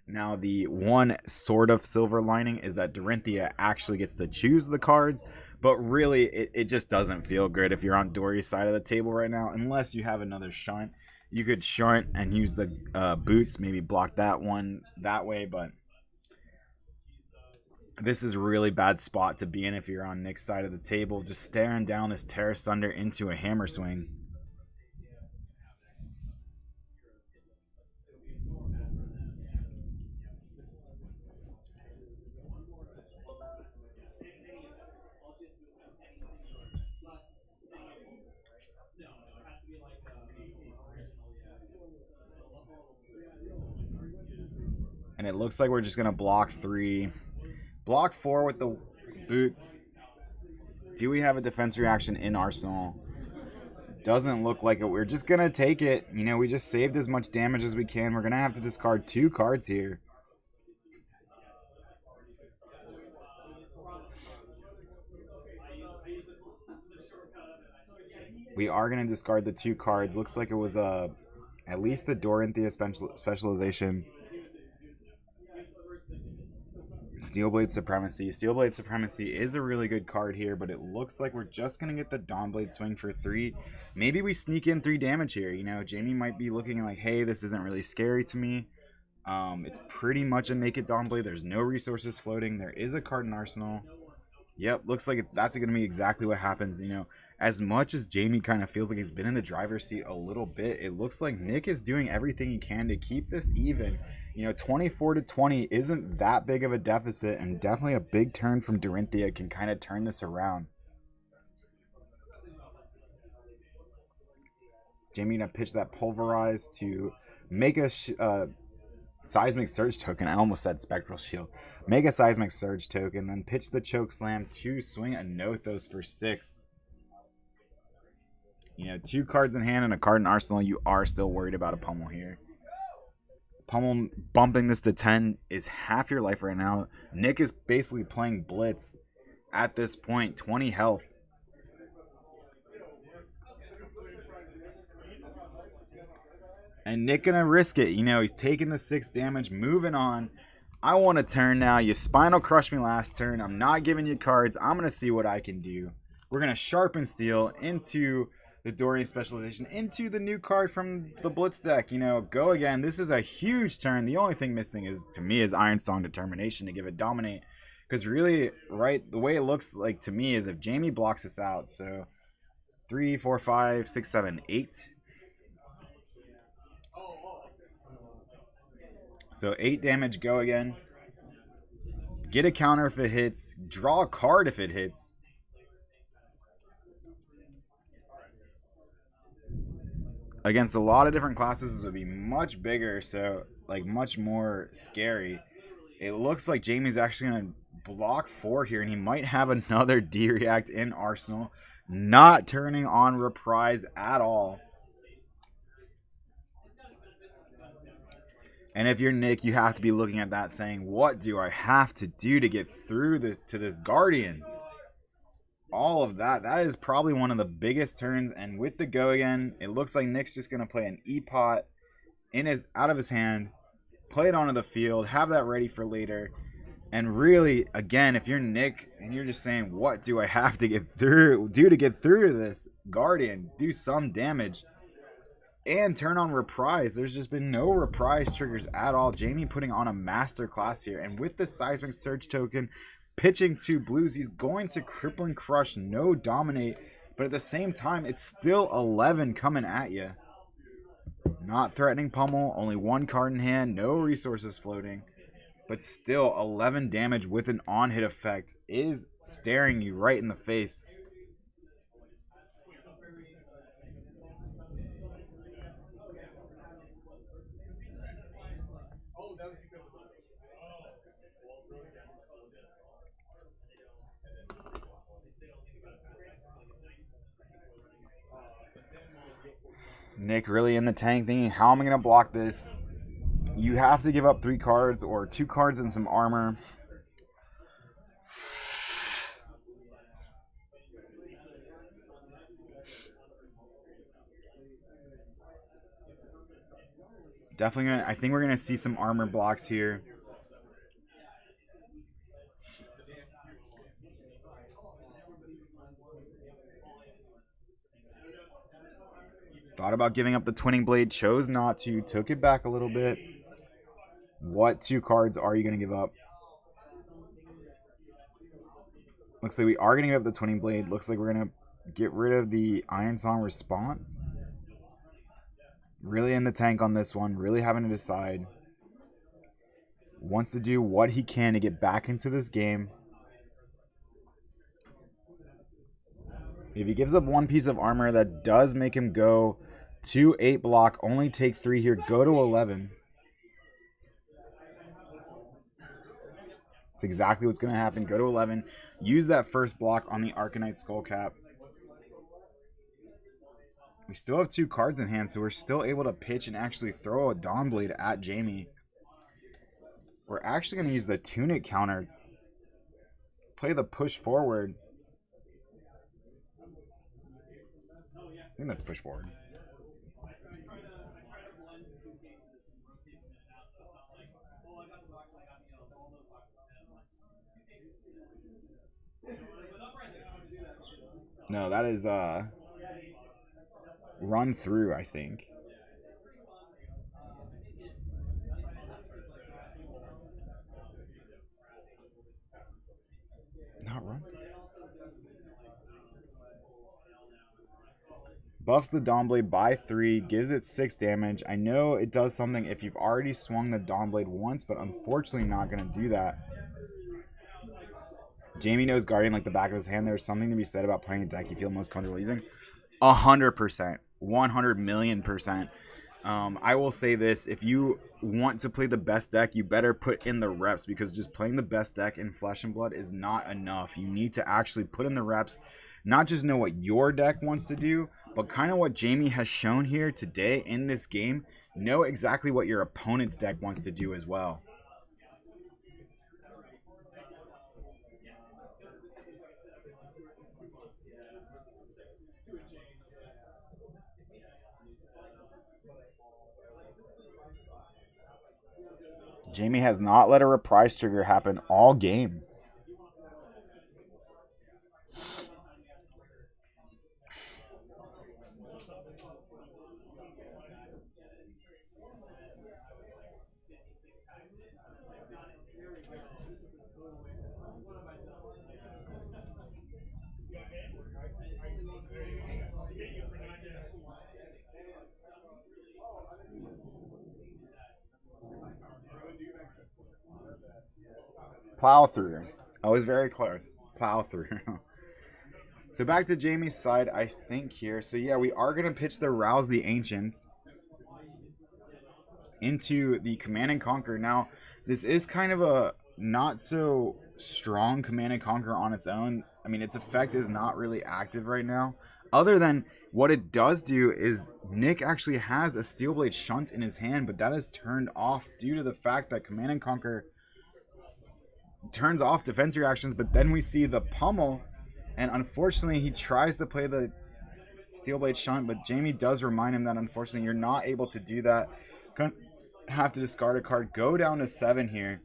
Now, the one sort of silver lining is that Dorinthia actually gets to choose the cards, but really, it just doesn't feel good if you're on Dory's side of the table right now, unless you have another shunt. You could shunt and use the boots, maybe block that one that way, but this is a really bad spot to be in if you're on Nick's side of the table, just staring down this Terra Sunder into a hammer swing. And it looks like we're just going to block 3. Block 4 with the boots. Do we have a defense reaction in Arsenal? Doesn't look like it. We're just going to take it. You know, we just saved as much damage as we can. We're going to have to discard 2 cards here. We are going to discard the 2 cards. Looks like it was at least the Dorinthia specialization. Steelblade Supremacy. Steelblade Supremacy is a really good card here, but it looks like we're just going to get the Dawnblade swing for 3. Maybe we sneak in 3 damage here. You know, Jamie might be looking like, hey, this isn't really scary to me. It's pretty much a naked Dawnblade. There's no resources floating. There is a card in Arsenal. Yep, looks like that's going to be exactly what happens. You know, as much as Jamie kind of feels like he's been in the driver's seat a little bit, it looks like Nick is doing everything he can to keep this even. You know, 24-20 isn't that big of a deficit, and definitely a big turn from Dorinthia can kind of turn this around. Jamie gonna pitch that Pulverize to make a Seismic Surge token. I almost said Spectral Shield. Make a Seismic Surge token, then pitch the Choke Slam to swing a Nothos for 6. You know, 2 cards in hand and a card in Arsenal. You are still worried about a Pummel here. Pummel bumping this to 10 is half your life right now. Nick is basically playing Blitz at this point. 20 health. And Nick gonna risk it. You know, he's taking the 6 damage, moving on. I want a turn now. You Spinal Crush me last turn. I'm not giving you cards. I'm gonna see what I can do. We're gonna Sharpen Steel into the Dorian specialization, into the new card from the Blitz deck. You know, go again. This is a huge turn. The only thing missing is, to me, is Iron Song Determination to give it Dominate. Because really, right, the way it looks like to me is if Jamie blocks us out. So 3, 4, 5, 6, 7, 8. So 8 damage, go again. Get a counter if it hits. Draw a card if it hits. Against a lot of different classes, this would be much bigger, so like much more scary. It looks like Jamie's actually going to block 4 here, and he might have another D-React in Arsenal. Not turning on Reprise at all. And if you're Nick, you have to be looking at that saying, what do I have to do to get through this to this Guardian? All of that. That is probably one of the biggest turns. And with the go again, it looks like Nick's just going to play an E-Pot out of his hand, play it onto the field, have that ready for later. And really, again, if you're Nick and you're just saying, what do I have to get through, to get through to this Guardian, do some damage, and turn on Reprise. There's just been no Reprise triggers at all. Jamie putting on a master class here. And with the Seismic Surge token, pitching 2 blues, he's going to Crippling Crush, no Dominate. But at the same time, it's still 11 coming at you. Not threatening Pummel, only 1 card in hand, no resources floating. But still, 11 damage with an on-hit effect is staring you right in the face. Nick really in the tank thinking, how am I going to block this? You have to give up 3 cards or 2 cards and some armor. Definitely gonna, I think we're going to see some armor blocks here. Thought about giving up the Twinning Blade, chose not to, took it back a little bit. What 2 cards are you going to give up? Looks like we are going to give up the Twinning Blade. Looks like we're going to get rid of the Iron Song Response. Really in the tank on this one, really having to decide. Wants to do what he can to get back into this game. If he gives up 1 piece of armor, that does make him go to 8 block, only take 3 here, go to 11. It's exactly what's going to happen. Go to 11. Use that first block on the Arcanite Skullcap. We still have 2 cards in hand, so we're still able to pitch and actually throw a Dawnblade at Jamie. We're actually going to use the Tunic counter. Play the push forward. I think that's push forward. No, that is run through, I think. Not run. Buffs the Dawnblade by 3, gives it 6 damage. I know it does something if you've already swung the Dawnblade once, but unfortunately not going to do that. Jamie knows Guardian like the back of his hand. There's something to be said about playing a deck you feel most comfortable using. 100%. 100,000,000%. I will say this. If you want to play the best deck, you better put in the reps, because just playing the best deck in Flesh and Blood is not enough. You need to actually put in the reps, not just know what your deck wants to do, but kind of what Jamie has shown here today in this game. Know exactly what your opponent's deck wants to do as well. Jamie has not let a reprise trigger happen all game. Plow through. I was very close. Plow through. So back to Jamie's side, I think here. So yeah, we are going to pitch the Rouse the Ancients into the Command and Conquer. Now, this is kind of a not so strong Command and Conquer on its own. I mean, its effect is not really active right now. Other than what it does do is Nick actually has a Steelblade Shunt in his hand, but that is turned off due to the fact that Command and Conquer turns off defense reactions. But then we see the Pummel, and unfortunately he tries to play the Steelblade Shunt, but Jamie does remind him that unfortunately you're not able to do that. Have to discard a card, go down to 7 here.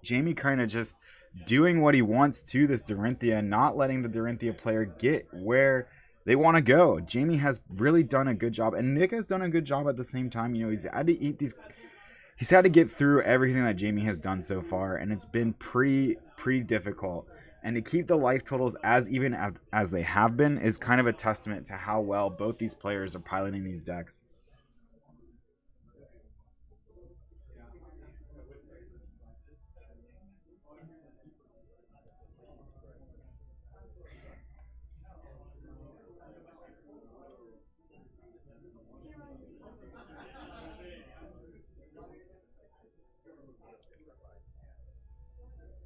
Jamie kind of just doing what he wants to this Dorinthia, not letting the Dorinthia player get where they want to go. Jamie has really done a good job, and Nick has done a good job at the same time. You know, he's had to eat these. He's had to get through everything that Jamie has done so far, and it's been pretty difficult. And to keep the life totals as even as they have been is kind of a testament to how well both these players are piloting these decks.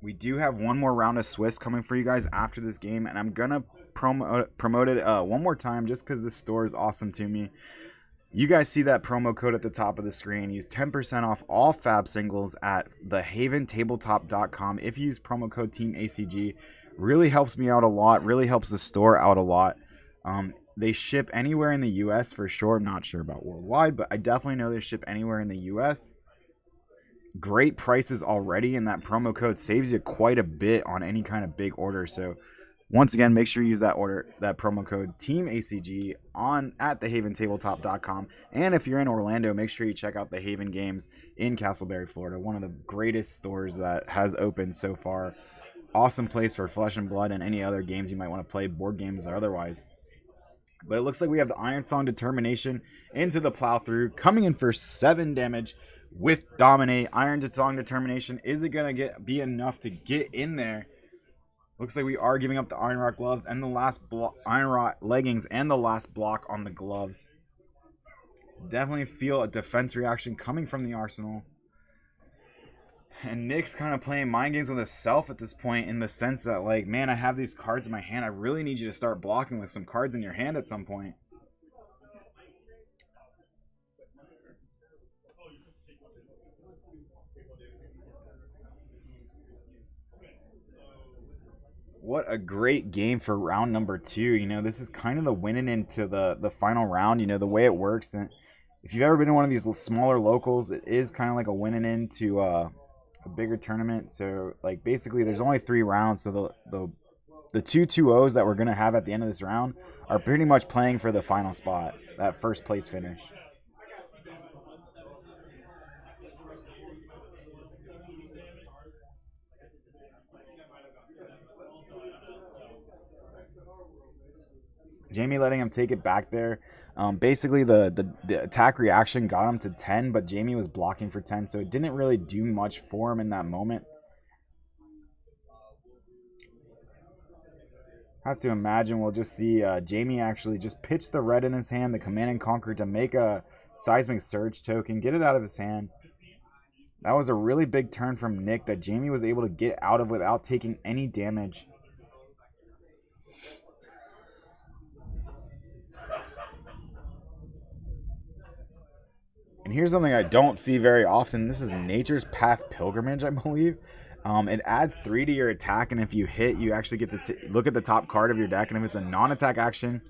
We do have one more round of Swiss coming for you guys after this game, and I'm going to promote it one more time just because this store is awesome to me. You guys see that promo code at the top of the screen. Use 10% off all Fab singles at thehaventabletop.com. If you use promo code TEAMACG, really helps me out a lot, really helps the store out a lot. They ship anywhere in the U.S. for sure. I'm not sure about worldwide, but I definitely know they ship anywhere in the U.S. Great prices already, and that promo code saves you quite a bit on any kind of big order. So once again, make sure you use that promo code TEAMACG at thehaventabletop.com. And if you're in Orlando, make sure you check out the Haven Games in Castleberry, Florida. One of the greatest stores that has opened so far. Awesome place for Flesh and Blood and any other games you might want to play, board games or otherwise. But it looks like we have the Iron Song Determination into the Plow Through, coming in for 7 damage with Dominate. Iron Song Determination, is it going to be enough to get in there? Looks like we are giving up the Iron Rock gloves and the last Iron Rock leggings and the last block on the gloves. Definitely feel a defense reaction coming from the Arsenal. And Nick's kind of playing mind games with himself at this point, in the sense that, like, man, I have these cards in my hand. I really need you to start blocking with some cards in your hand at some point. What a great game for round number 2. You know, this is kind of the winning into the final round, you know, the way it works. And if you've ever been to one of these smaller locals, it is kind of like a winning into a bigger tournament. So, like, basically there's only 3 rounds, so the 2-2-0s that we're going to have at the end of this round are pretty much playing for the final spot, that first place finish. Jamie letting him take it back there. Basically, the attack reaction got him to 10, but Jamie was blocking for 10, so it didn't really do much for him in that moment. Have to imagine we'll just see Jamie actually just pitch the red in his hand, the Command and Conquer, to make a Seismic Surge token, get it out of his hand. That was a really big turn from Nick that Jamie was able to get out of without taking any damage. And here's something I don't see very often. This is Nature's Path Pilgrimage, I believe. It adds 3 to your attack, and if you hit, you actually get to look at the top card of your deck, and if it's a non-attack action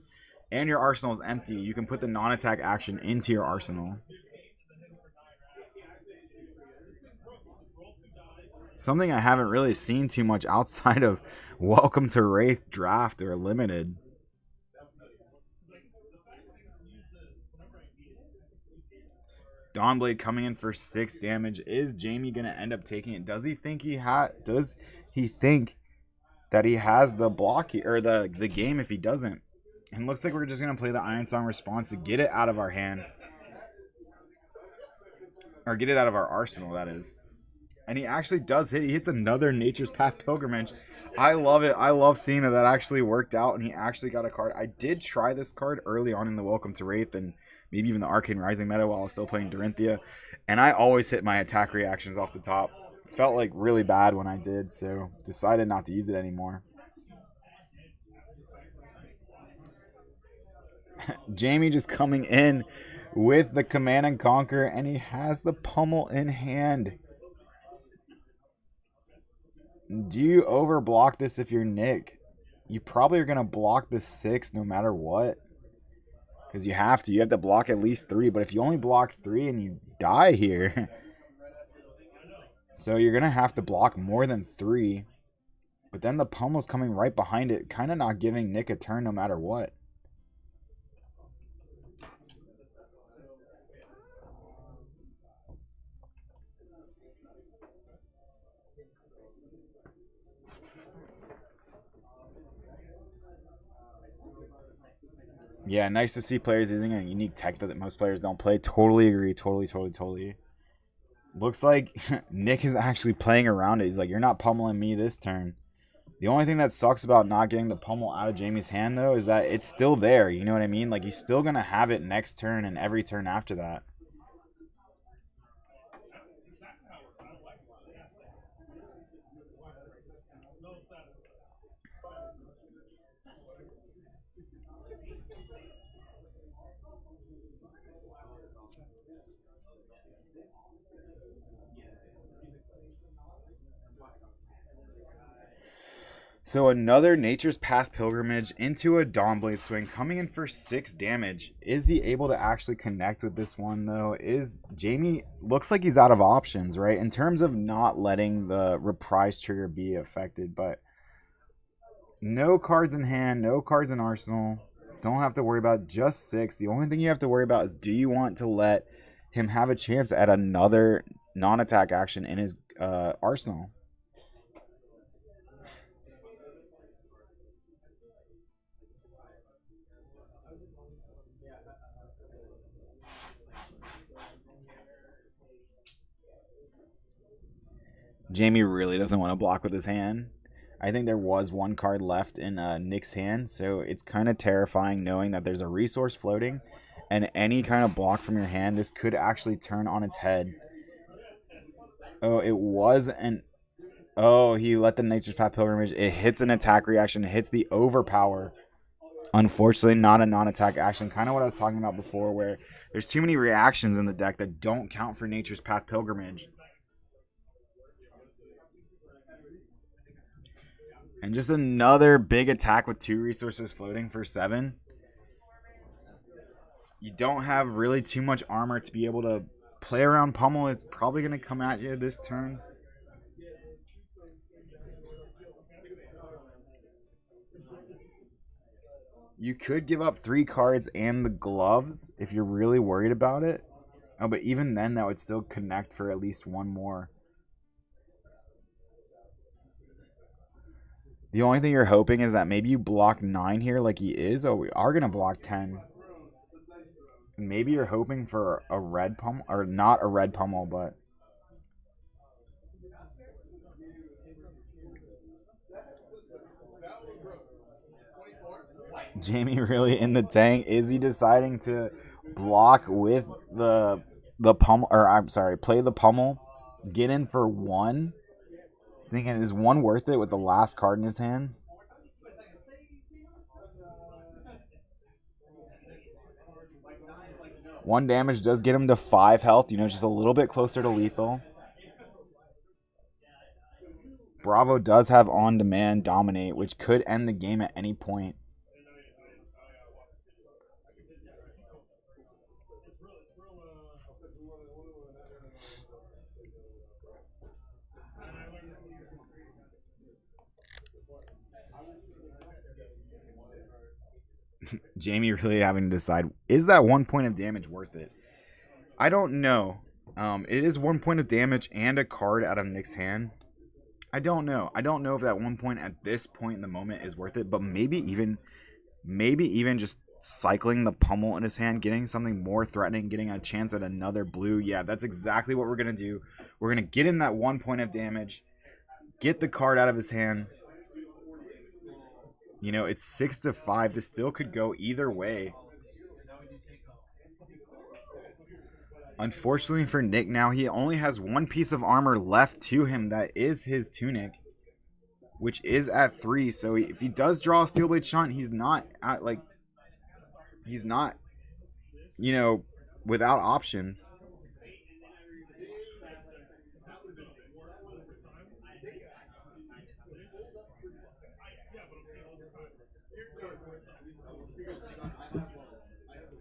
and your arsenal is empty, you can put the non-attack action into your arsenal. Something I haven't really seen too much outside of Welcome to Wraith Draft or Limited. Dawnblade coming in for 6 damage. Is Jamie gonna end up taking it? Does he think that he has the block or the game if he doesn't? And looks like we're just gonna play the Iron Song response to get it out of our hand. Or get it out of our arsenal, that is. And he actually does hit. He hits another Nature's Path Pilgrimage. I love it. I love seeing that actually worked out and he actually got a card. I did try this card early on in the Welcome to Wraith and maybe even the Arcane Rising meta while I was still playing Dorinthia. And I always hit my attack reactions off the top. Felt like really bad when I did, so decided not to use it anymore. Jamie just coming in with the Command and Conquer, and he has the Pummel in hand. Do you overblock this if you're Nick? You probably are going to block the 6 no matter what. Because you have to. You have to block at least 3. But if you only block 3 and you die here... so you're going to have to block more than 3. But then the Pummel's coming right behind it. Kind of not giving Nick a turn no matter what. Yeah, nice to see players using a unique tech that most players don't play. Totally agree. Totally. Looks like Nick is actually playing around it. He's like, you're not pummeling me this turn. The only thing that sucks about not getting the pummel out of Jamie's hand, though, is that it's still there. You know what I mean? Like, he's still going to have it next turn and every turn after that. So another Nature's Path Pilgrimage into a Dawnblade swing, coming in for 6 damage. Is he able to actually connect with this one, though? Is Jamie... looks like he's out of options, right? In terms of not letting the reprise trigger be affected, but... no cards in hand, no cards in arsenal. Don't have to worry about just 6. The only thing you have to worry about is, do you want to let him have a chance at another non-attack action in his arsenal? Jamie really doesn't want to block with his hand. I think there was one card left in Nick's hand, so it's kind of terrifying knowing that there's a resource floating, and any kind of block from your hand, this could actually turn on its head. Oh, it was an... Oh, he let the Nature's Path Pilgrimage. It hits an attack reaction. It hits the Overpower. Unfortunately, not a non-attack action. Kind of what I was talking about before, where there's too many reactions in the deck that don't count for Nature's Path Pilgrimage. And just another big attack with 2 resources floating for 7. You don't have really too much armor to be able to play around Pummel. It's probably going to come at you this turn. You could give up 3 cards and the gloves if you're really worried about it. Oh, but even then, that would still connect for at least 1 more. The only thing you're hoping is that maybe you block 9 here like he is. Oh, we are going to block 10. Maybe you're hoping for a red pummel. Or not a red pummel, but... Jamie really in the tank. Is he deciding to block with the pummel? Or I'm sorry, play the pummel. Get in for 1. He's thinking, is 1 worth it with the last card in his hand? One damage does get him to 5 health, you know, just a little bit closer to lethal. Bravo does have on-demand dominate, which could end the game at any point. Jamie really having to decide, is that 1 point of damage worth it? I don't know. It is 1 point of damage and a card out of Nick's hand. I don't know. I don't know if that 1 point at this point in the moment is worth it, but maybe even just cycling the pummel in his hand, getting something more threatening, getting a chance at another blue. Yeah, that's exactly what we're going to do. We're going to get in that 1 point of damage, get the card out of his hand. You know, it's 6-5. This still could go either way. Unfortunately for Nick now, he only has 1 piece of armor left to him. That is his tunic, which is at 3. So if he does draw a Steelblade Shunt, he's not at, like, he's not, you know, without options.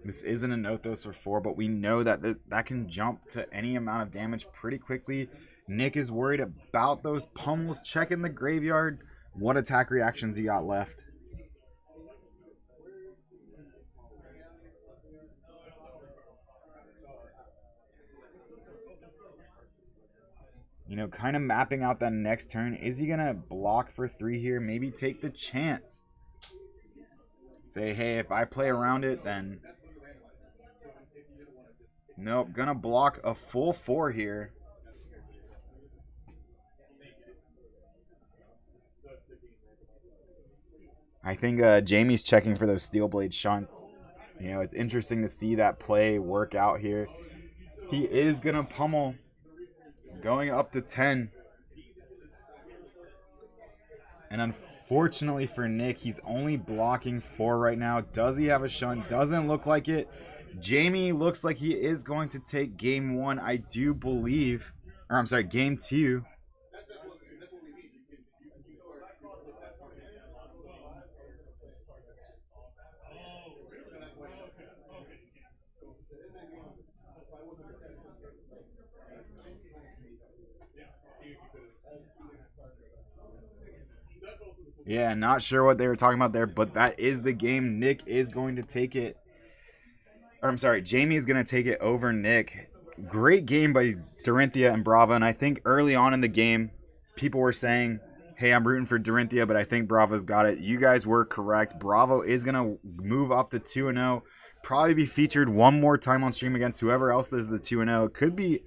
This isn't a Nothos for 4, but we know that that can jump to any amount of damage pretty quickly. Nick is worried about those pummels. Checking the graveyard. What attack reactions he got left? You know, kind of mapping out that next turn. Is he going to block for 3 here? Maybe take the chance. Say, hey, if I play around it, then... Nope, gonna block a full 4 here. I think Jamie's checking for those Steelblade Shunts. You know, it's interesting to see that play work out here. He is gonna pummel, going up to 10. And unfortunately for Nick, he's only blocking 4 right now. Does he have a shunt? Doesn't look like it. Jamie looks like he is going to take game 1, I do believe. Or I'm sorry, game 2. Yeah, not sure what they were talking about there, but that is the game. Nick is going to take it. Or I'm sorry, Jamie is going to take it over Nick. Great game by Dorinthia and Bravo, and I think early on in the game, people were saying, hey, I'm rooting for Dorinthia, but I think Bravo's got it. You guys were correct. Bravo is going to move up to 2-0. Probably be featured 1 more time on stream against whoever else is the 2-0. It could be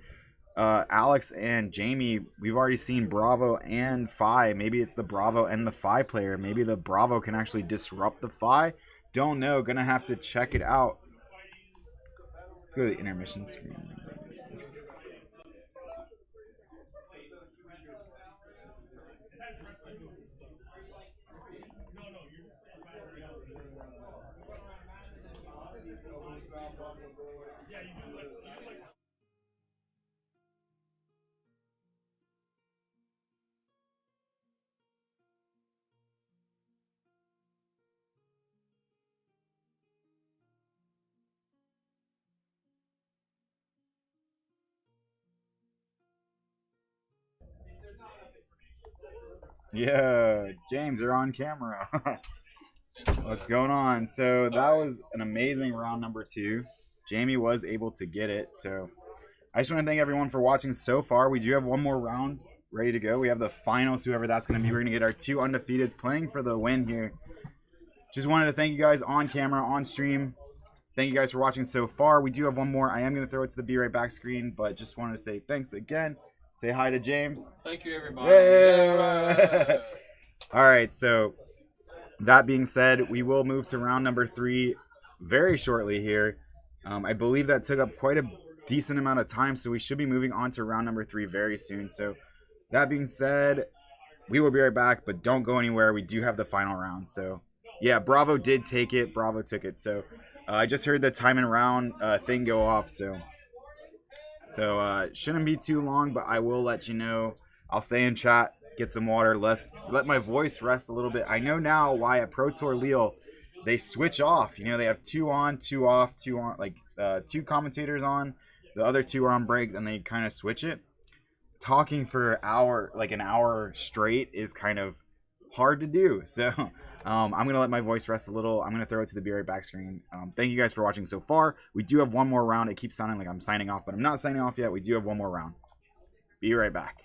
Alex and Jamie. We've already seen Bravo and Phi. Maybe it's the Bravo and the Phi player. Maybe the Bravo can actually disrupt the Phi. Don't know. Gonna have to check it out. Let's go to the intermission screen. Yeah, James, you're on camera. What's going on? So that was an amazing round number 2. Jamie was able to get it. So I just want to thank everyone for watching so far. We do have one more round ready to go. We have the finals, whoever that's going to be. We're going to get our 2 undefeateds playing for the win here. Just wanted to thank you guys on camera, on stream. Thank you guys for watching so far. We do have one more. I am going to throw it to the Be Right Back screen, but just wanted to say thanks again. Say hi to James. Thank you, everybody. Yeah. All right, so that being said, we will move to round number 3 very shortly here. I believe that took up quite a decent amount of time, so we should be moving on to round number 3 very soon. So that being said, we will be right back, but don't go anywhere. We do have the final round. So yeah, Bravo did take it. Bravo took it. So I just heard the time and round thing go off. So shouldn't be too long, but I will let you know. I'll stay in chat, get some water, let my voice rest a little bit. I know now why at Pro Tour Lille they switch off. You know, they have 2 on, 2 off, 2 on, like 2 commentators on, the other 2 are on break, and they kind of switch it. Talking for an hour straight is kind of hard to do. So I'm gonna let my voice rest a little. I'm gonna throw it to the Be Right Back screen. Thank you guys for watching so far. We do have one more round. It keeps sounding like I'm signing off, but I'm not signing off yet. We do have one more round. Be right back.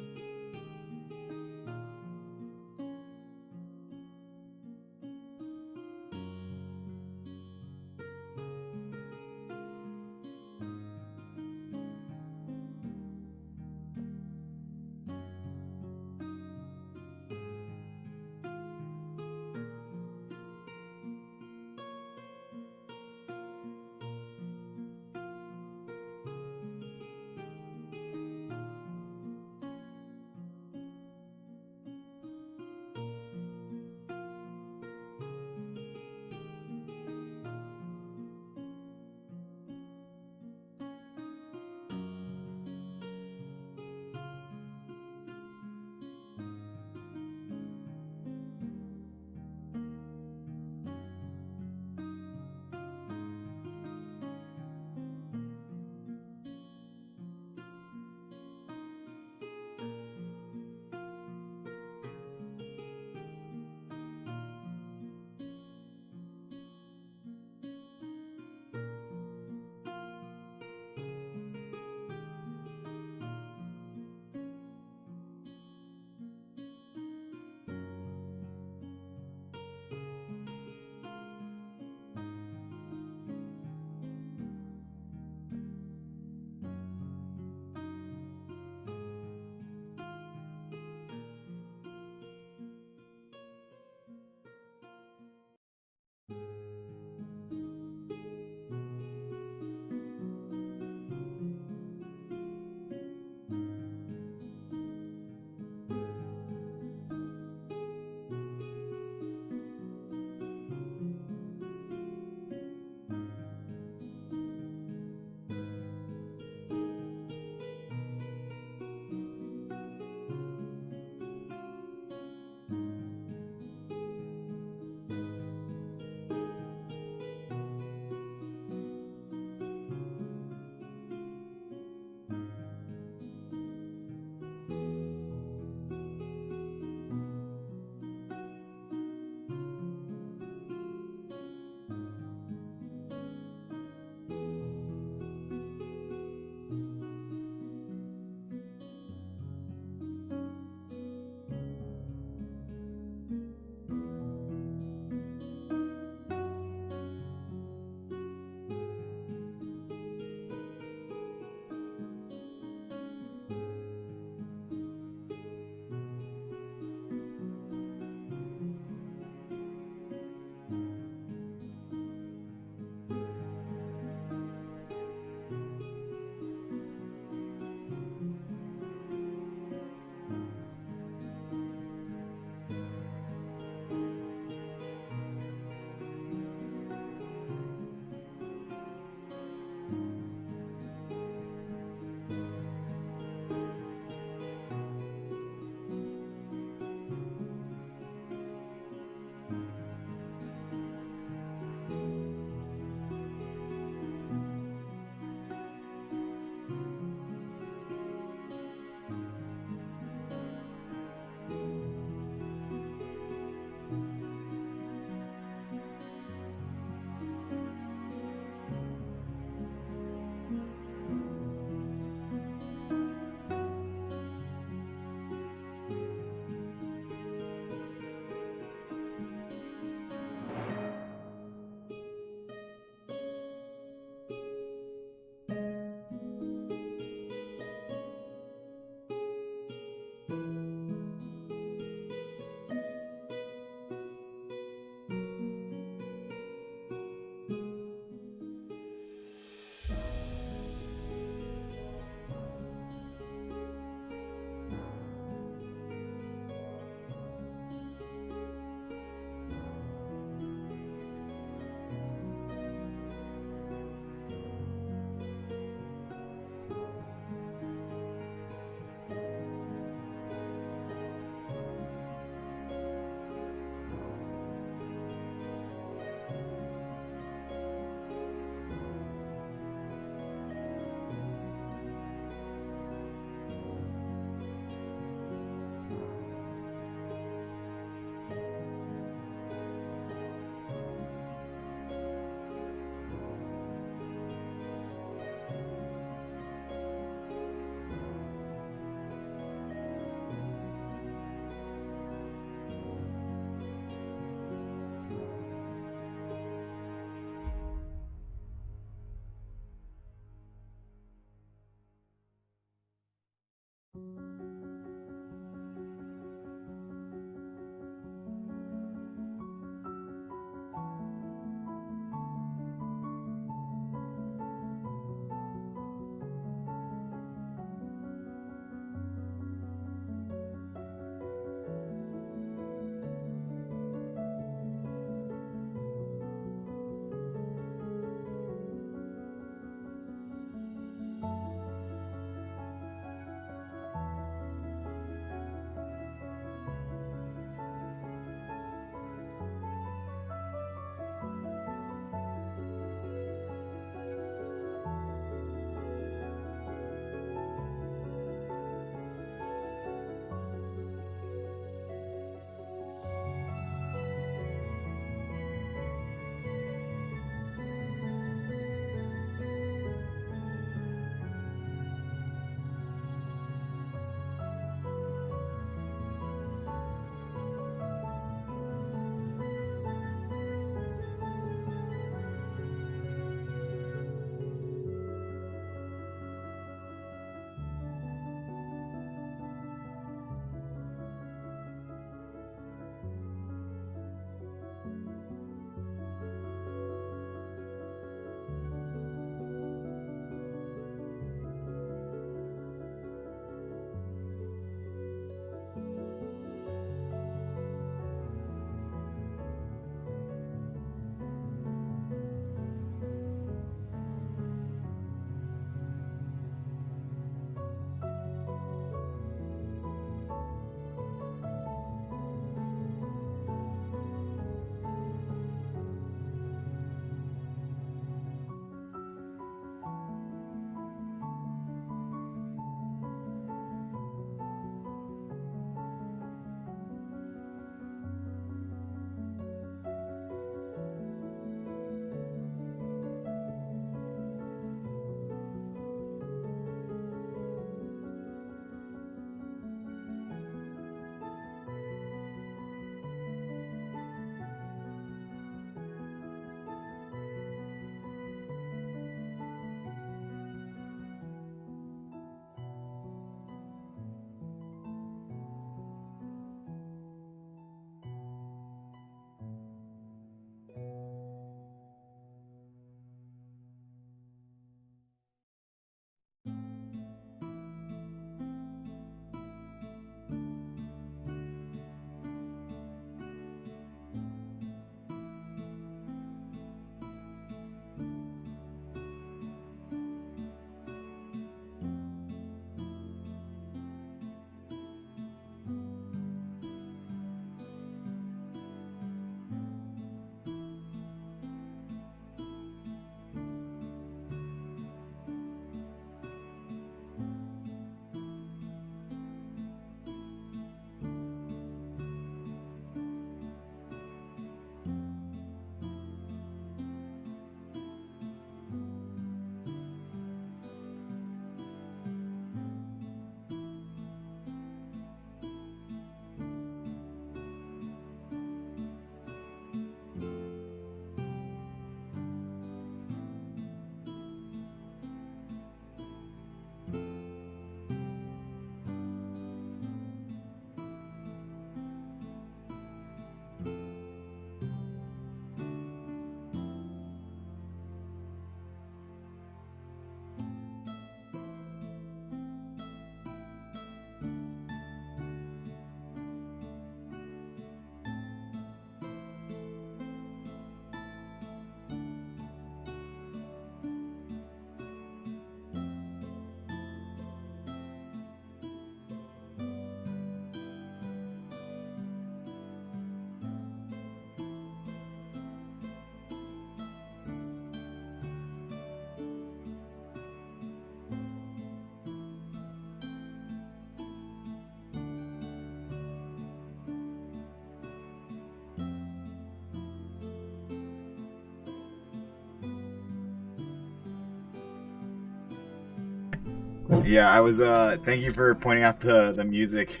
Yeah, I was thank you for pointing out the music.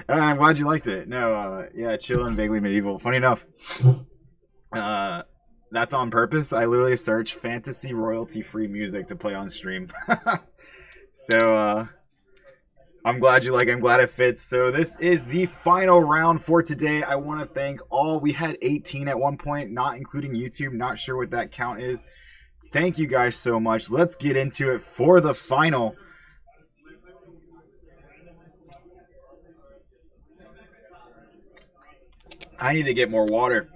I'm glad you liked it. No, yeah, chill and vaguely medieval. Funny enough, uh that's on purpose. I literally search fantasy royalty free music to play on stream. So I'm glad you like it. I'm glad it fits. So this is the final round for today. I want to thank all. We had 18 at one point, not including YouTube. Not sure what that count is. Thank you guys so much. Let's get into it for the final. I need to get more water.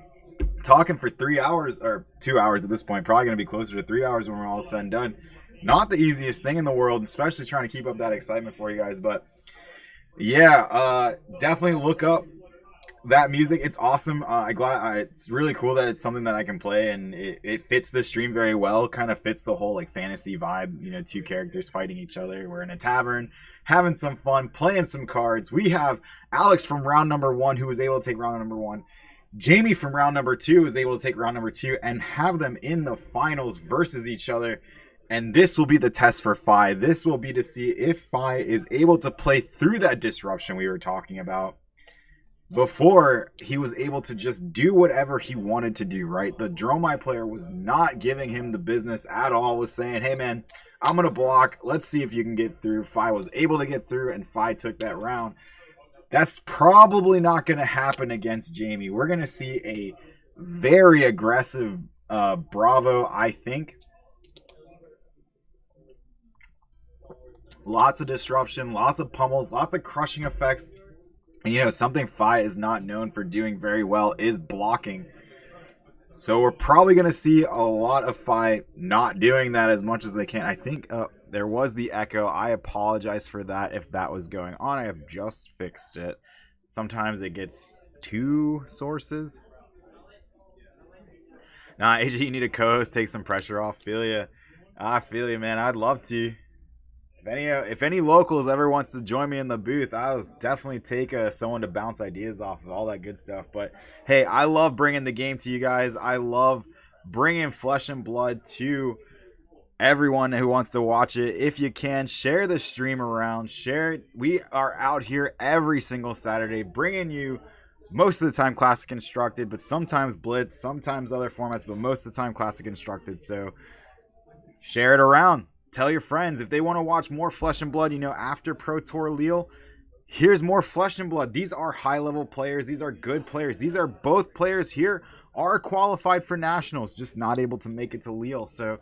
Talking for 3 hours, or 2 hours at this point. Probably going to be closer to 3 hours when we're all said and done. Not the easiest thing in the world, especially trying to keep up that excitement for you guys. But yeah, definitely look up that music. It's awesome. It's really cool that it's something that I can play, and it fits the stream very well. Kind of fits the whole like fantasy vibe. You know, two characters fighting each other. We're in a tavern, having some fun, playing some cards. We have Alex from round number 1 who was able to take round number 1. Jamie from round number 2 was able to take round number 2 and have them in the finals versus each other. And this will be the test for Fi. This will be to see if Fi is able to play through that disruption we were talking about. Before, he was able to just do whatever he wanted to do, right? The Dromai player was not giving him the business at all, was saying, hey man, I'm going to block. Let's see if you can get through. Fi was able to get through, and Fi took that round. That's probably not going to happen against Jamie. We're going to see a very aggressive Bravo, I think. Lots of disruption, lots of pummels, lots of crushing effects. And, you know, something Fi is not known for doing very well is blocking. So we're probably going to see a lot of Fi not doing that as much as they can. I think there was the echo. I apologize for that if that was going on. I have just fixed it. Sometimes it gets 2 sources. Nah, AJ, you need a co-host, take some pressure off. Feel ya. I feel you, man. I'd love to. If any locals ever wants to join me in the booth, I'll definitely take someone to bounce ideas off of, all that good stuff. But hey, I love bringing the game to you guys. I love bringing Flesh and Blood to everyone who wants to watch it. If you can, share the stream around. Share it. We are out here every single Saturday bringing you, most of the time, Classic Constructed, but sometimes Blitz, sometimes other formats, but most of the time Classic Constructed. So share it around. Tell your friends if they want to watch more Flesh and Blood, you know, after Pro Tour Lille, here's more Flesh and Blood. These are high-level players. These are good players. These are both players here are qualified for nationals, just not able to make it to Lille. So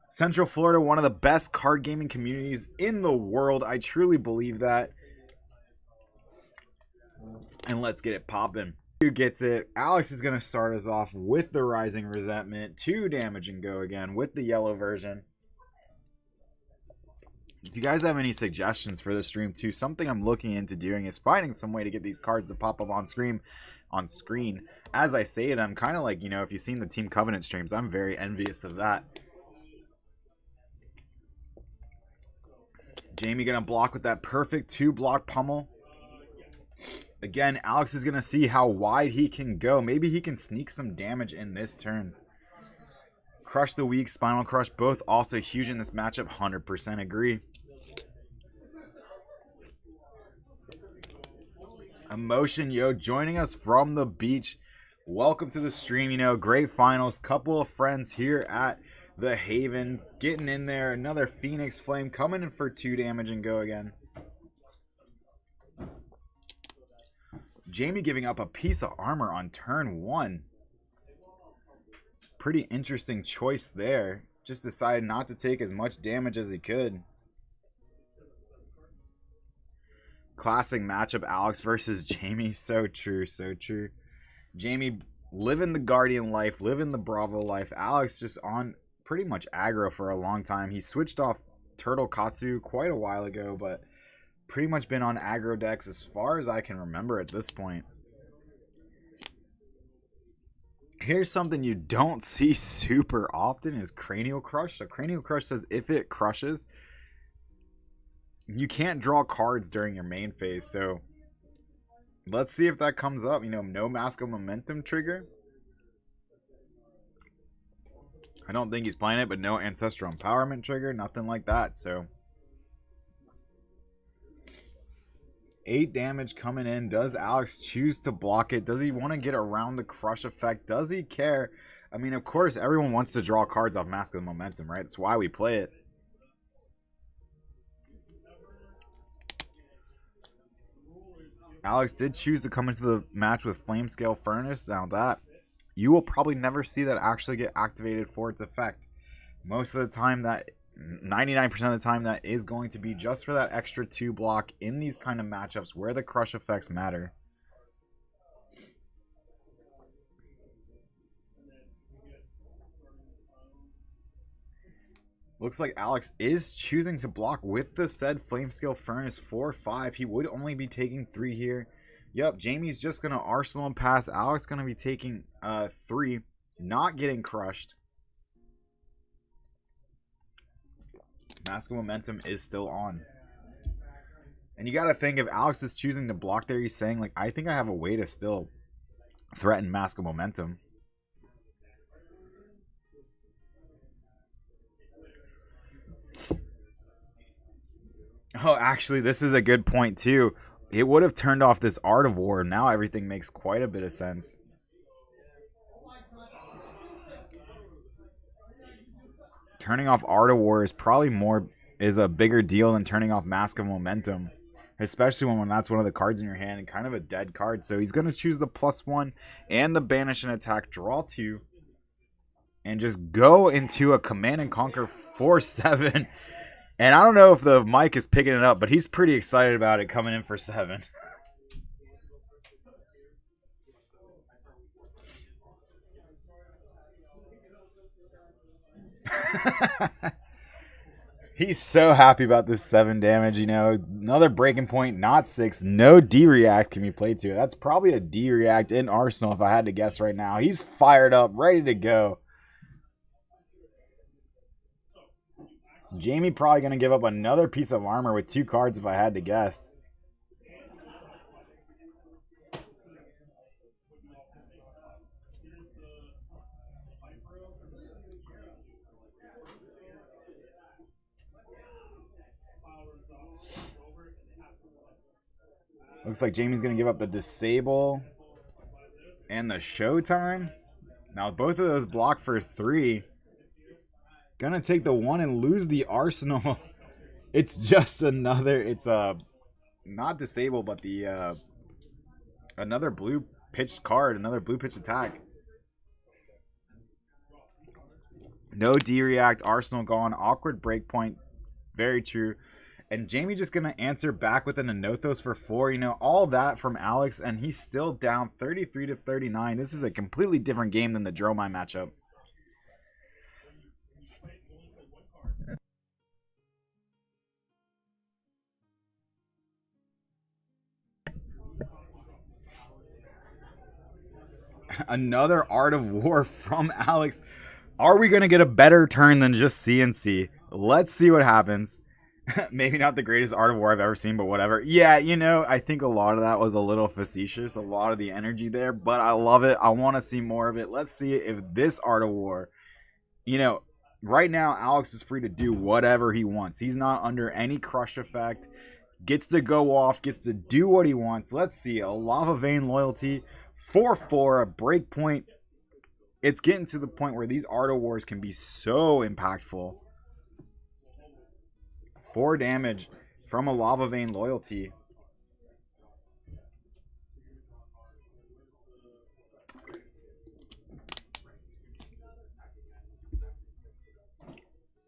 Central Florida, one of the best card gaming communities in the world. I truly believe that. And let's get it popping. Who gets it? Alex is going to start us off with the Rising Resentment. 2 damage and go again with the yellow version. If you guys have any suggestions for the stream too, something I'm looking into doing is finding some way to get these cards to pop up on screen as I say them, kind of like, you know, if you've seen the Team Covenant streams, I'm very envious of that. Jamie gonna block with that perfect 2-block pummel. Again, Alex is gonna see how wide he can go. Maybe he can sneak some damage in this turn. Crush the Weak, Spinal Crush, both also huge in this matchup. 100% agree. Emotion, yo, joining us from the beach. Welcome to the stream. You know, great finals. Couple of friends here at the Haven. Getting in there. Another Phoenix Flame coming in for 2 damage and go again. Jamie giving up a piece of armor on turn 1. Pretty interesting choice there. Just decided not to take as much damage as he could. Classic matchup, Alex versus Jamie. So true, so true. Jamie living the Guardian life, living the Bravo life. Alex just on pretty much aggro for a long time. He switched off Turtle Katsu quite a while ago, but pretty much been on aggro decks as far as I can remember at this point. Here's something you don't see super often is Cranial Crush. So Cranial Crush says if it crushes, you can't draw cards during your main phase. So let's see if that comes up. You know, no Mask of Momentum trigger. I don't think he's playing it, but no Ancestral Empowerment trigger. Nothing like that. So 8 damage coming in. Does Alex choose to block it? Does he want to get around the crush effect? Does he care? I mean, of course, everyone wants to draw cards off Mask of the Momentum, right? That's why we play it. Alex did choose to come into the match with Flame Scale Furnace. Now that, you will probably never see that actually get activated for its effect. Most of the time, that 99% of the time, that is going to be just for that extra 2 block in these kind of matchups where the crush effects matter. Looks like Alex is choosing to block with the said Flame Scale Furnace 4-5. He would only be taking 3 here. Yep, Jamie's just going to Arsenal and pass. Alex going to be taking 3, not getting crushed. Mask of Momentum is still on. And you got to think, if Alex is choosing to block there, he's saying, like, I think I have a way to still threaten Mask of Momentum. Oh, actually, this is a good point, too. It would have turned off this Art of War. Now everything makes quite a bit of sense. Turning off Art of War is probably a bigger deal than turning off Mask of Momentum. Especially when that's one of the cards in your hand and kind of a dead card. So he's going to choose the +1 and the Banish and Attack, draw 2. And just go into a Command and Conquer 4-7. And I don't know if the mic is picking it up, but he's pretty excited about it coming in for 7. He's so happy about this 7 damage, you know. Another breaking point, not 6. No D-React can be played to. That's probably a D-React in Arsenal if I had to guess right now. He's fired up, ready to go. Jamie probably going to give up another piece of armor with 2 cards if I had to guess. Looks like Jamie's going to give up the Disable and the Showtime. Now both of those block for 3. Gonna take the 1 and lose the Arsenal. It's just another, it's not Disable, but the another blue pitched card, another blue pitched attack. No D-React, Arsenal gone, awkward breakpoint, very true. And Jamie just gonna answer back with an Anothos for 4. You know, all that from Alex, and he's still down 33-39. This is a completely different game than the Dromai matchup. Another Art of War from Alex. Are we going to get a better turn than just CNC? Let's see what happens. Maybe not the greatest Art of War I've ever seen, but whatever. Yeah, you know, I think a lot of that was a little facetious, a lot of the energy there, but I love it. I want to see more of it. Let's see if this Art of War, you know, right now Alex is free to do whatever he wants. He's not under any crush effect, gets to go off, gets to do what he wants. Let's see, a Lava Vein Loyalty, 4-4, a breakpoint. It's getting to the point where these Art of Wars can be so impactful. 4 damage from a Lava Vein Loyalty.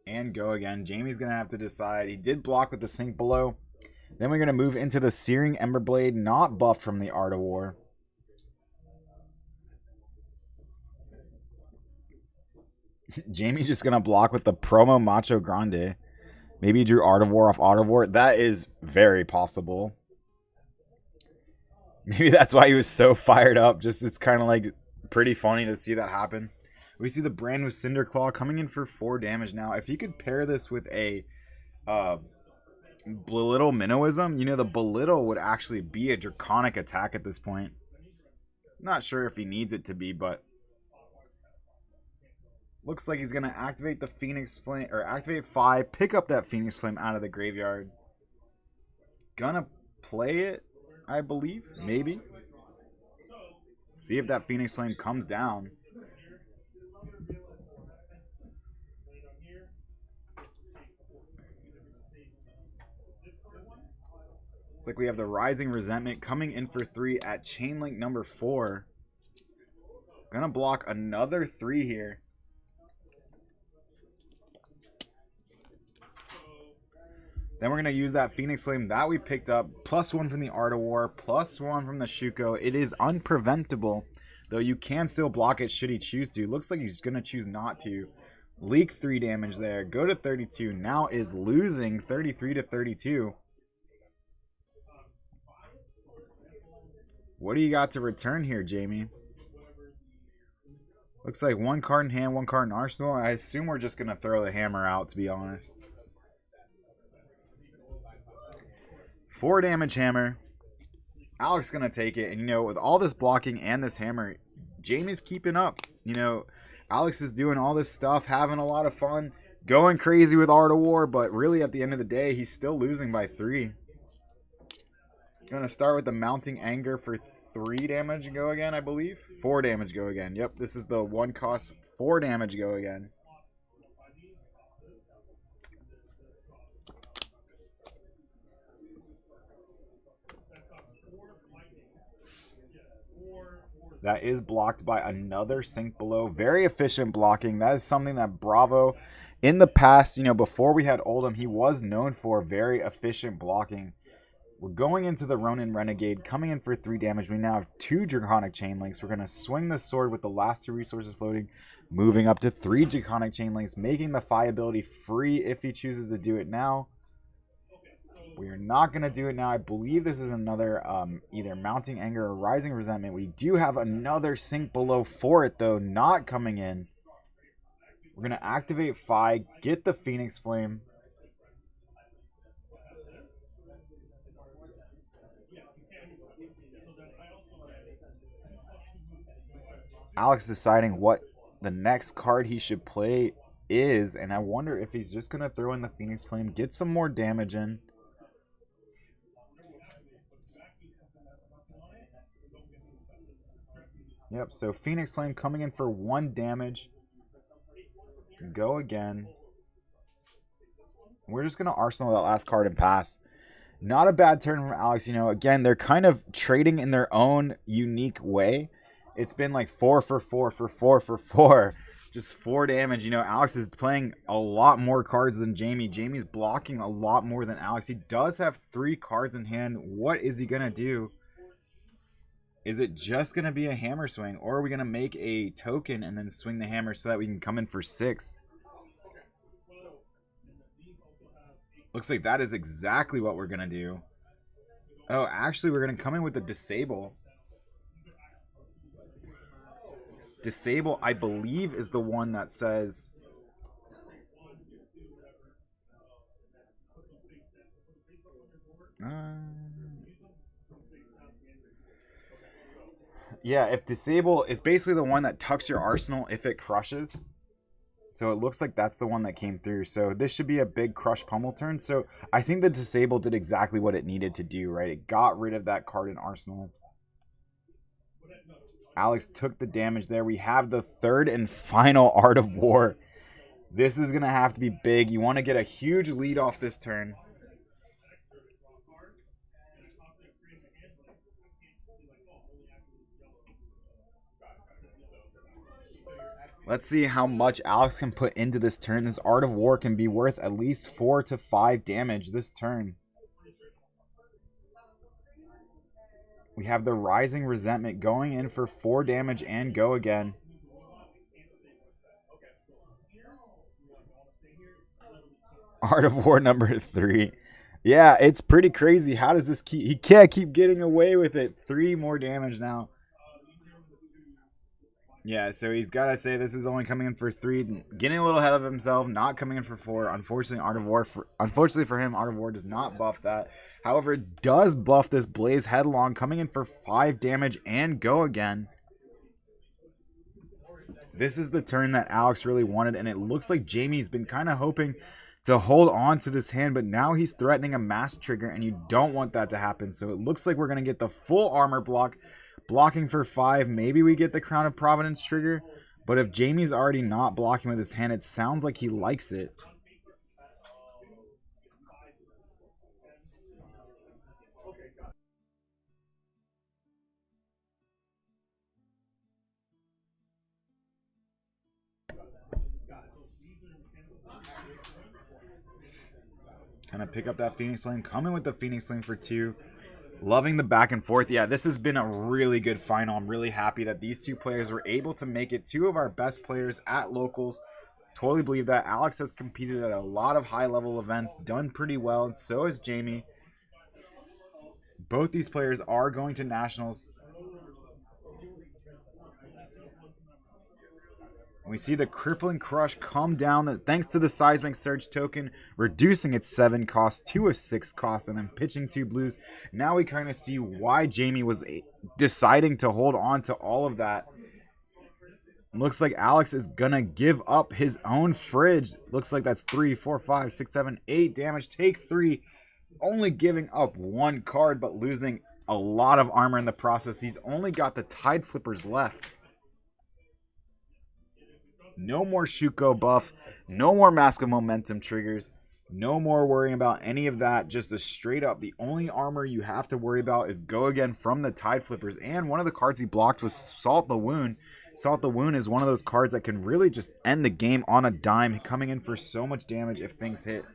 And go again. Jamie's going to have to decide. He did block with the Sink Below. Then we're going to move into the Searing Emberblade, not buffed from the Art of War. Jamie's just going to block with the Promo Macho Grande. Maybe he drew Art of War off Art of War. That is very possible. Maybe that's why he was so fired up. Just, it's kind of like pretty funny to see that happen. We see the brand with Cinderclaw coming in for 4 damage now. If you could pair this with a Belittle Minnowism, you know, the Belittle would actually be a Draconic attack at this point. Not sure if he needs it to be, but looks like he's going to activate the Phoenix Flame, or activate 5, pick up that Phoenix Flame out of the graveyard. Gonna play it, I believe. Maybe. See if that Phoenix Flame comes down. It's like we have the Rising Resentment coming in for 3 at chain link number 4. Gonna block another 3 here. Then we're going to use that Phoenix Flame that we picked up. +1 from the Art of War. +1 from the Shuko. It is unpreventable. Though you can still block it should he choose to. Looks like he's going to choose not to. Leak 3 damage there. Go to 32. Now is losing 33 to 32. What do you got to return here, Jamie? Looks like 1 card in hand, 1 card in arsenal. I assume we're just going to throw the hammer out, to be honest. 4 damage hammer. Alex going to take it. And, you know, with all this blocking and this hammer, Jamie's keeping up. You know, Alex is doing all this stuff, having a lot of fun, going crazy with Art of War. But really, at the end of the day, he's still losing by 3. Going to start with the Mounting Anger for 3 damage go again, I believe. 4 damage go again. Yep, this is the 1 cost 4 damage go again. That is blocked by another Sink Below. Very efficient blocking. That is something that Bravo, in the past, you know, before we had Oldham, he was known for very efficient blocking. We're going into the Ronin Renegade, coming in for 3 damage. We now have 2 Draconic Chain Links. We're going to swing the sword with the last 2 resources floating, moving up to 3 Draconic Chain Links, making the Phi ability free if he chooses to do it now. We are not going to do it now. I believe this is another either Mounting Anger or Rising Resentment. We do have another Sink Below for it, though, not coming in. We're going to activate Phi, get the Phoenix Flame. Alex deciding what the next card he should play is, and I wonder if he's just going to throw in the Phoenix Flame, get some more damage in. Yep, so Phoenix Flame coming in for 1 damage. Go again. We're just going to arsenal that last card and pass. Not a bad turn from Alex. You know, again, they're kind of trading in their own unique way. It's been like 4 for 4 for 4 for 4. Just 4 damage. You know, Alex is playing a lot more cards than Jamie. Jamie's blocking a lot more than Alex. He does have 3 cards in hand. What is he going to do? Is it just going to be a hammer swing? Or are we going to make a token and then swing the hammer so that we can come in for 6? Looks like that is exactly what we're going to do. Oh, actually, we're going to come in with the Disable. Disable, I believe, is the one that says... yeah, if Disable is basically the one that tucks your arsenal if it crushes. So it looks like that's the one that came through. So this should be a big crush pummel turn. So I think the Disable did exactly what it needed to do, right? It got rid of that card in arsenal. Alex took the damage there. We have the 3rd and final Art of War. This is going to have to be big. You want to get a huge lead off this turn. Let's see how much Alex can put into this turn. This Art of War can be worth at least 4 to 5 damage this turn. We have the Rising Resentment going in for 4 damage and go again. Art of War number 3. Yeah, it's pretty crazy. How does this keep... He can't keep getting away with it. 3 more damage now. Yeah, so he's got to say this is only coming in for 3. Getting a little ahead of himself. Not coming in for 4. Unfortunately for him, Art of War does not buff that. However, it does buff this Blaze Headlong, coming in for 5 damage and go again. This is the turn that Alex really wanted, and it looks like Jamie's been kind of hoping to hold on to this hand, but now he's threatening a mass trigger, and you don't want that to happen. So it looks like we're going to get the full armor block, blocking for 5. Maybe we get the Crown of Providence trigger, but if Jamie's already not blocking with his hand, it sounds like he likes it. Kind of pick up that Phoenix Flame, coming with the Phoenix Flame for 2. Loving the back and forth. Yeah, this has been a really good final. I'm really happy that these two players were able to make it 2 of our best players at locals. Totally believe that. Alex has competed at a lot of high-level events, done pretty well, and so has Jamie. Both these players are going to nationals. And we see the Crippling Crush come down thanks to the Seismic Surge token, reducing its 7 cost to a 6 cost, and then pitching 2 blues. Now we kind of see why Jamie was deciding to hold on to all of that. Looks like Alex is going to give up his own fridge. Looks like that's 3, 4, 5, 6, 7, 8 damage. Take 3. Only giving up 1 card, but losing a lot of armor in the process. He's only got the Tide Flippers left. No more Shuko buff. No more Mask of Momentum triggers. No more worrying about any of that. Just a straight up, the only armor you have to worry about is Go Again from the Tide Flippers. And one of the cards he blocked was Salt the Wound. Salt the Wound is one of those cards that can really just end the game on a dime, coming in for so much damage if things hit.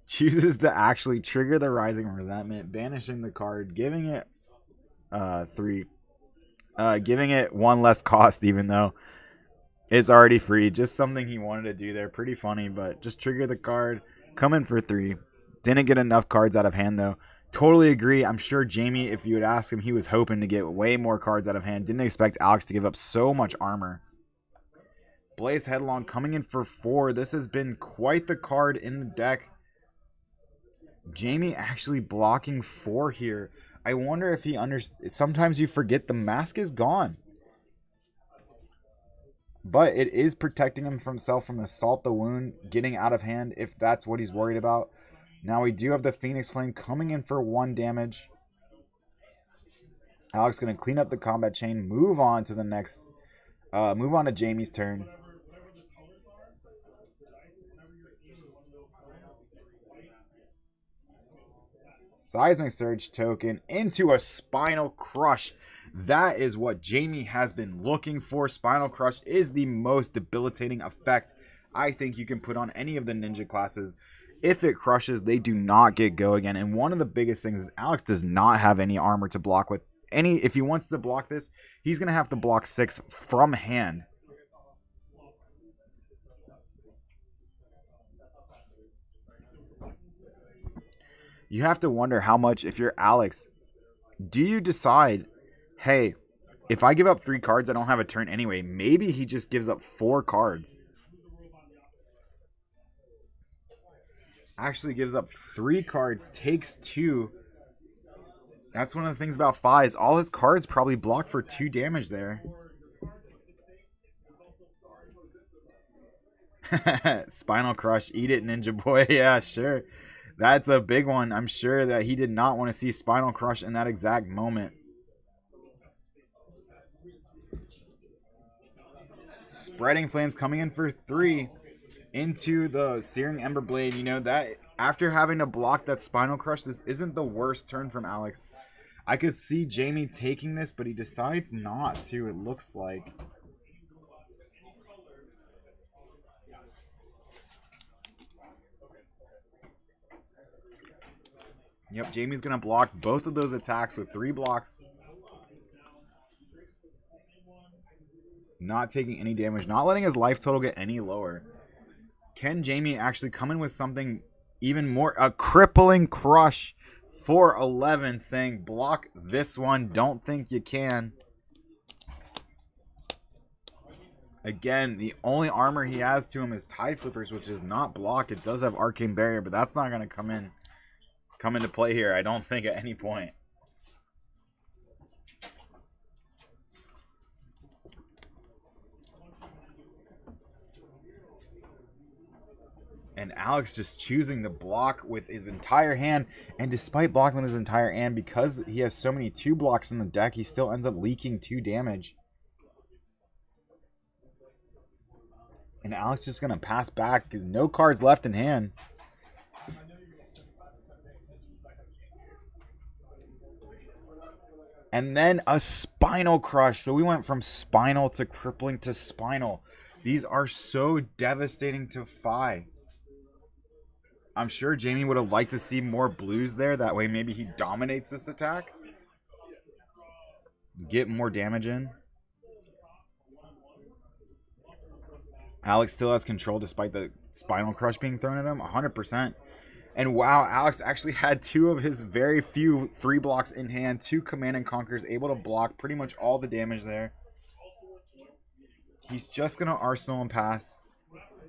Chooses to actually trigger the Rising Resentment, banishing the card, giving it 3. Giving it 1 less cost, even though it's already free. Just something he wanted to do there. Pretty funny, but just trigger the card. Come in for 3. Didn't get enough cards out of hand, though. Totally agree. I'm sure Jamie, if you would ask him, he was hoping to get way more cards out of hand. Didn't expect Alex to give up so much armor. Blaze Headlong coming in for 4. This has been quite the card in the deck. Jamie actually blocking 4 here. I wonder if he understands. Sometimes you forget the mask is gone. But it is protecting him from himself from the Salt the Wound getting out of hand if that's what he's worried about. Now we do have the Phoenix Flame coming in for 1 damage. Alex going to clean up the combat chain. Move on to the next. Move on to Jamie's turn. Seismic Surge token into a Spinal Crush. That is what Jamie has been looking for. Spinal Crush is the most debilitating effect I think you can put on any of the ninja classes. If it crushes, they do not get Go Again. And one of the biggest things is Alex does not have any armor to block with. If he wants to block this, he's going to have to block 6 from hand. You have to wonder how much, if you're Alex, do you decide, hey, if I give up 3 cards, I don't have a turn anyway. Maybe he just gives up 4 cards. Actually gives up 3 cards, takes 2. That's one of the things about Fi is all his cards probably block for 2 damage there. Spinal Crush, eat it, Ninja Boy. Yeah, sure. That's a big one. I'm sure that he did not want to see Spinal Crush in that exact moment. Spreading Flames coming in for 3 into the Searing Ember Blade. You know, that after having to block that Spinal Crush, this isn't the worst turn from Alex. I could see Jamie taking this, but he decides not to, it looks like. Yep, Jamie's going to block both of those attacks with 3 blocks. Not taking any damage. Not letting his life total get any lower. Can Jamie actually come in with something even more? A Crippling Crush for 11 saying block this one. Don't think you can. Again, the only armor he has to him is Tide Flippers, which is not block. It does have Arcane Barrier, but that's not going to come into play here, I don't think, at any point. And Alex just choosing to block with his entire hand. And despite blocking with his entire hand, because he has so many 2 blocks in the deck, he still ends up leaking 2 damage. And Alex just going to pass back because no cards left in hand. And then a Spinal Crush. So we went from Spinal to Crippling to Spinal. These are so devastating to Fi. I'm sure Jamie would have liked to see more blues there. That way maybe he dominates this attack. Get more damage in. Alex still has control despite the Spinal Crush being thrown at him. 100%. And wow, Alex actually had 2 of his very few 3 blocks in hand. 2 Command and Conquers, able to block pretty much all the damage there. He's just going to Arsenal and pass.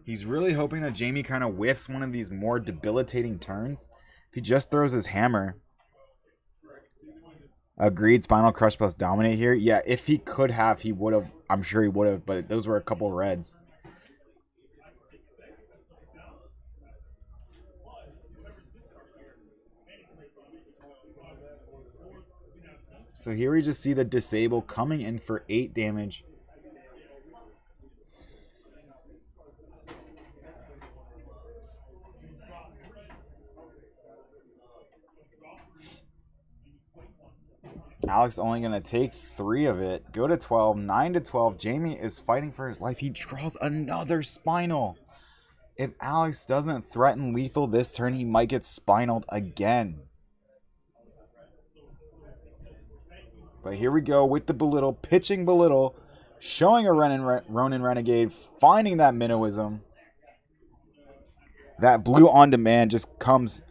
He's really hoping that Jamie kind of whiffs one of these more debilitating turns. If he just throws his hammer. Agreed, Spinal Crush plus Dominate here. Yeah, if he could have, he would have. I'm sure he would have, but those were a couple reds. So here we just see the Disable coming in for 8 damage. Alex only going to take 3 of it. Go to 12. 9 to 12. Jamie is fighting for his life. He draws another Spinal. If Alex doesn't threaten lethal this turn, he might get Spinaled again. But here we go with the Belittle. Pitching Belittle. Showing a Ronin Renegade. Finding that Minnowism. That blue on demand just comes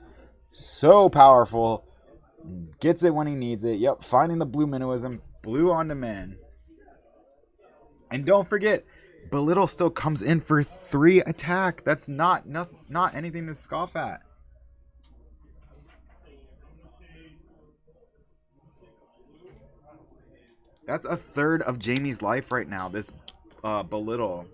so powerful. Gets it when he needs it. Yep, finding the blue Minnowism. Blue on demand. And don't forget, Belittle still comes in for 3 attack. That's not anything to scoff at. That's a third of Jamie's life right now, this Belittle.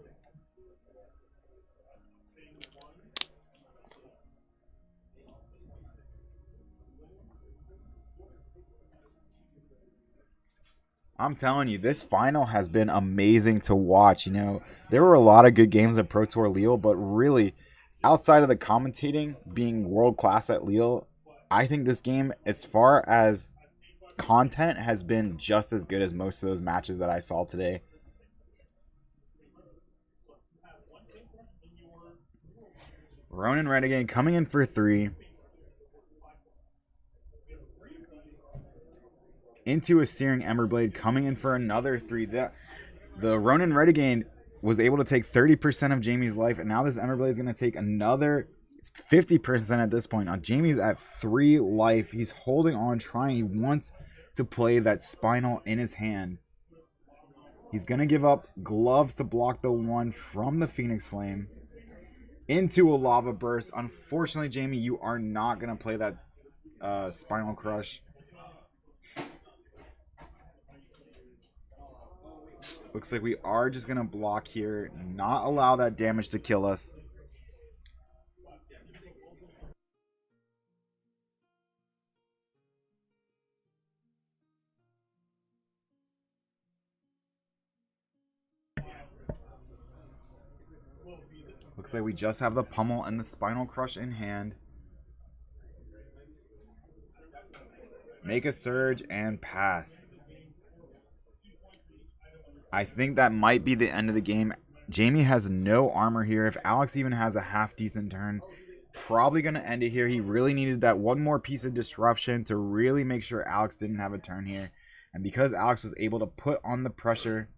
I'm telling you, this final has been amazing to watch. You know, there were a lot of good games at Pro Tour Lille, but really, outside of the commentating being world class at Lille, I think this game, as far as content, has been just as good as most of those matches that I saw today. Ronin Renegade coming in for 3. Into a Searing Emberblade coming in for another 3. The Ronin Renegade was able to take 30% of Jamie's life, and now this Emberblade is going to take another 50% at this point. Now Jamie's at 3 life. He's holding on, trying. He wants to play that Spinal in his hand. He's going to give up gloves to block the 1 from the Phoenix Flame. Into a Lava Burst. Unfortunately, Jamie, you are not going to play that Spinal Crush. Looks like we are just going to block here. Not allow that damage to kill us. Looks like we just have the Pummel and the Spinal Crush in hand. Make a Surge and pass. I think that might be the end of the game. Jamie has no armor here. If Alex even has a half-decent turn, probably going to end it here. He really needed that one more piece of disruption to really make sure Alex didn't have a turn here. And because Alex was able to put on the pressure,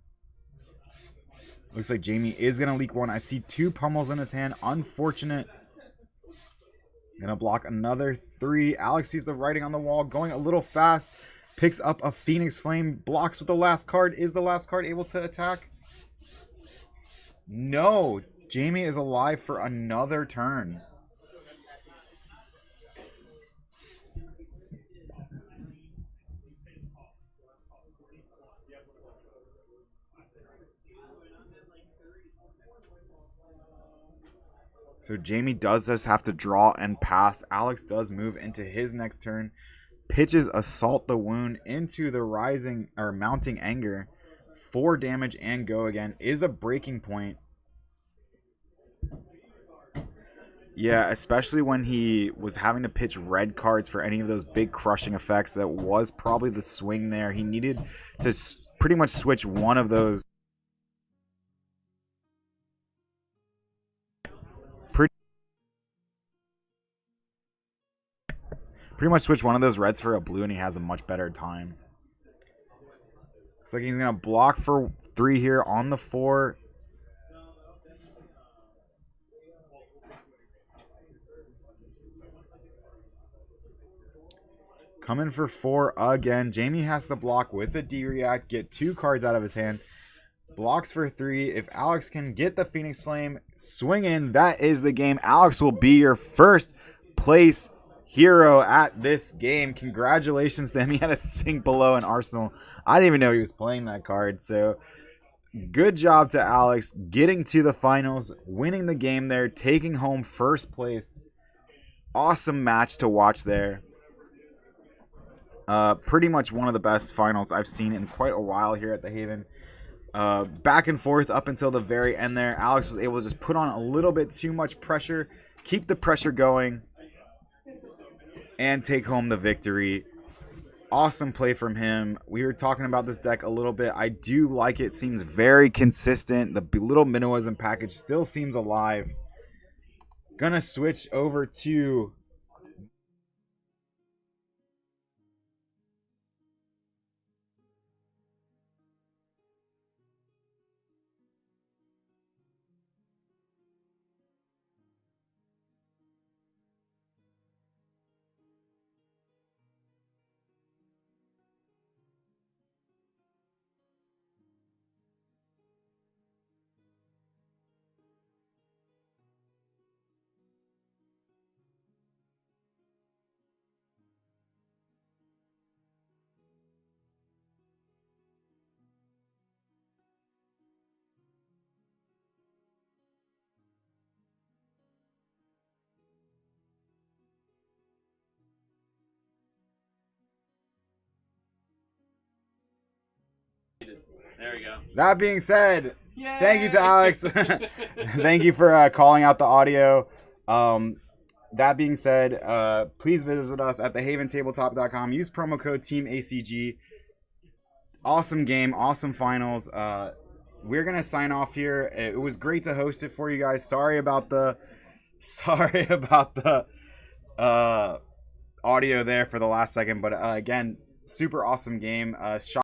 looks like Jamie is going to leak 1. I see 2 pummels in his hand. Unfortunate. Going to block another 3. Alex sees the writing on the wall, going a little fast. Picks up a Phoenix Flame, blocks with the last card. Is the last card able to attack? No. Jamie is alive for another turn. So Jamie does just have to draw and pass. Alex does move into his next turn. Pitches Assault the Wound into the rising or mounting anger. 4 damage and go again. Is a breaking point. Yeah, especially when he was having to pitch red cards for any of those big crushing effects. That was probably the swing there. He needed to pretty much switch one of those. Pretty much switch one of those reds for a blue, and he has a much better time. Looks like he's going to block for 3 here on the 4. Coming for 4 again. Jamie has to block with a D-React, get 2 cards out of his hand. Blocks for 3. If Alex can get the Phoenix Flame, swing in, that is the game. Alex will be your first place hero at this game. Congratulations to him. He had a sink below an Arsenal. I didn't even know he was playing that card. So good job to Alex getting to the finals, winning the game there, taking home first place. Awesome match to watch there. Pretty much one of the best finals I've seen in quite a while here at the Haven. Back and forth up until the very end there. Alex was able to just put on a little bit too much pressure, keep the pressure going, and take home the victory. Awesome play from him. We were talking about this deck a little bit. I do like it. Seems very consistent. The little minnowism package still seems alive. Gonna switch over to There we go. that being said, Yay! thank you to Alex. Thank you for calling out the audio. That being said, please visit us at thehaventabletop.com. Use promo code TEAMACG. Awesome game, awesome finals. We're gonna sign off here. It was great to host it for you guys. Sorry about the audio there for the last second, but again, super awesome game.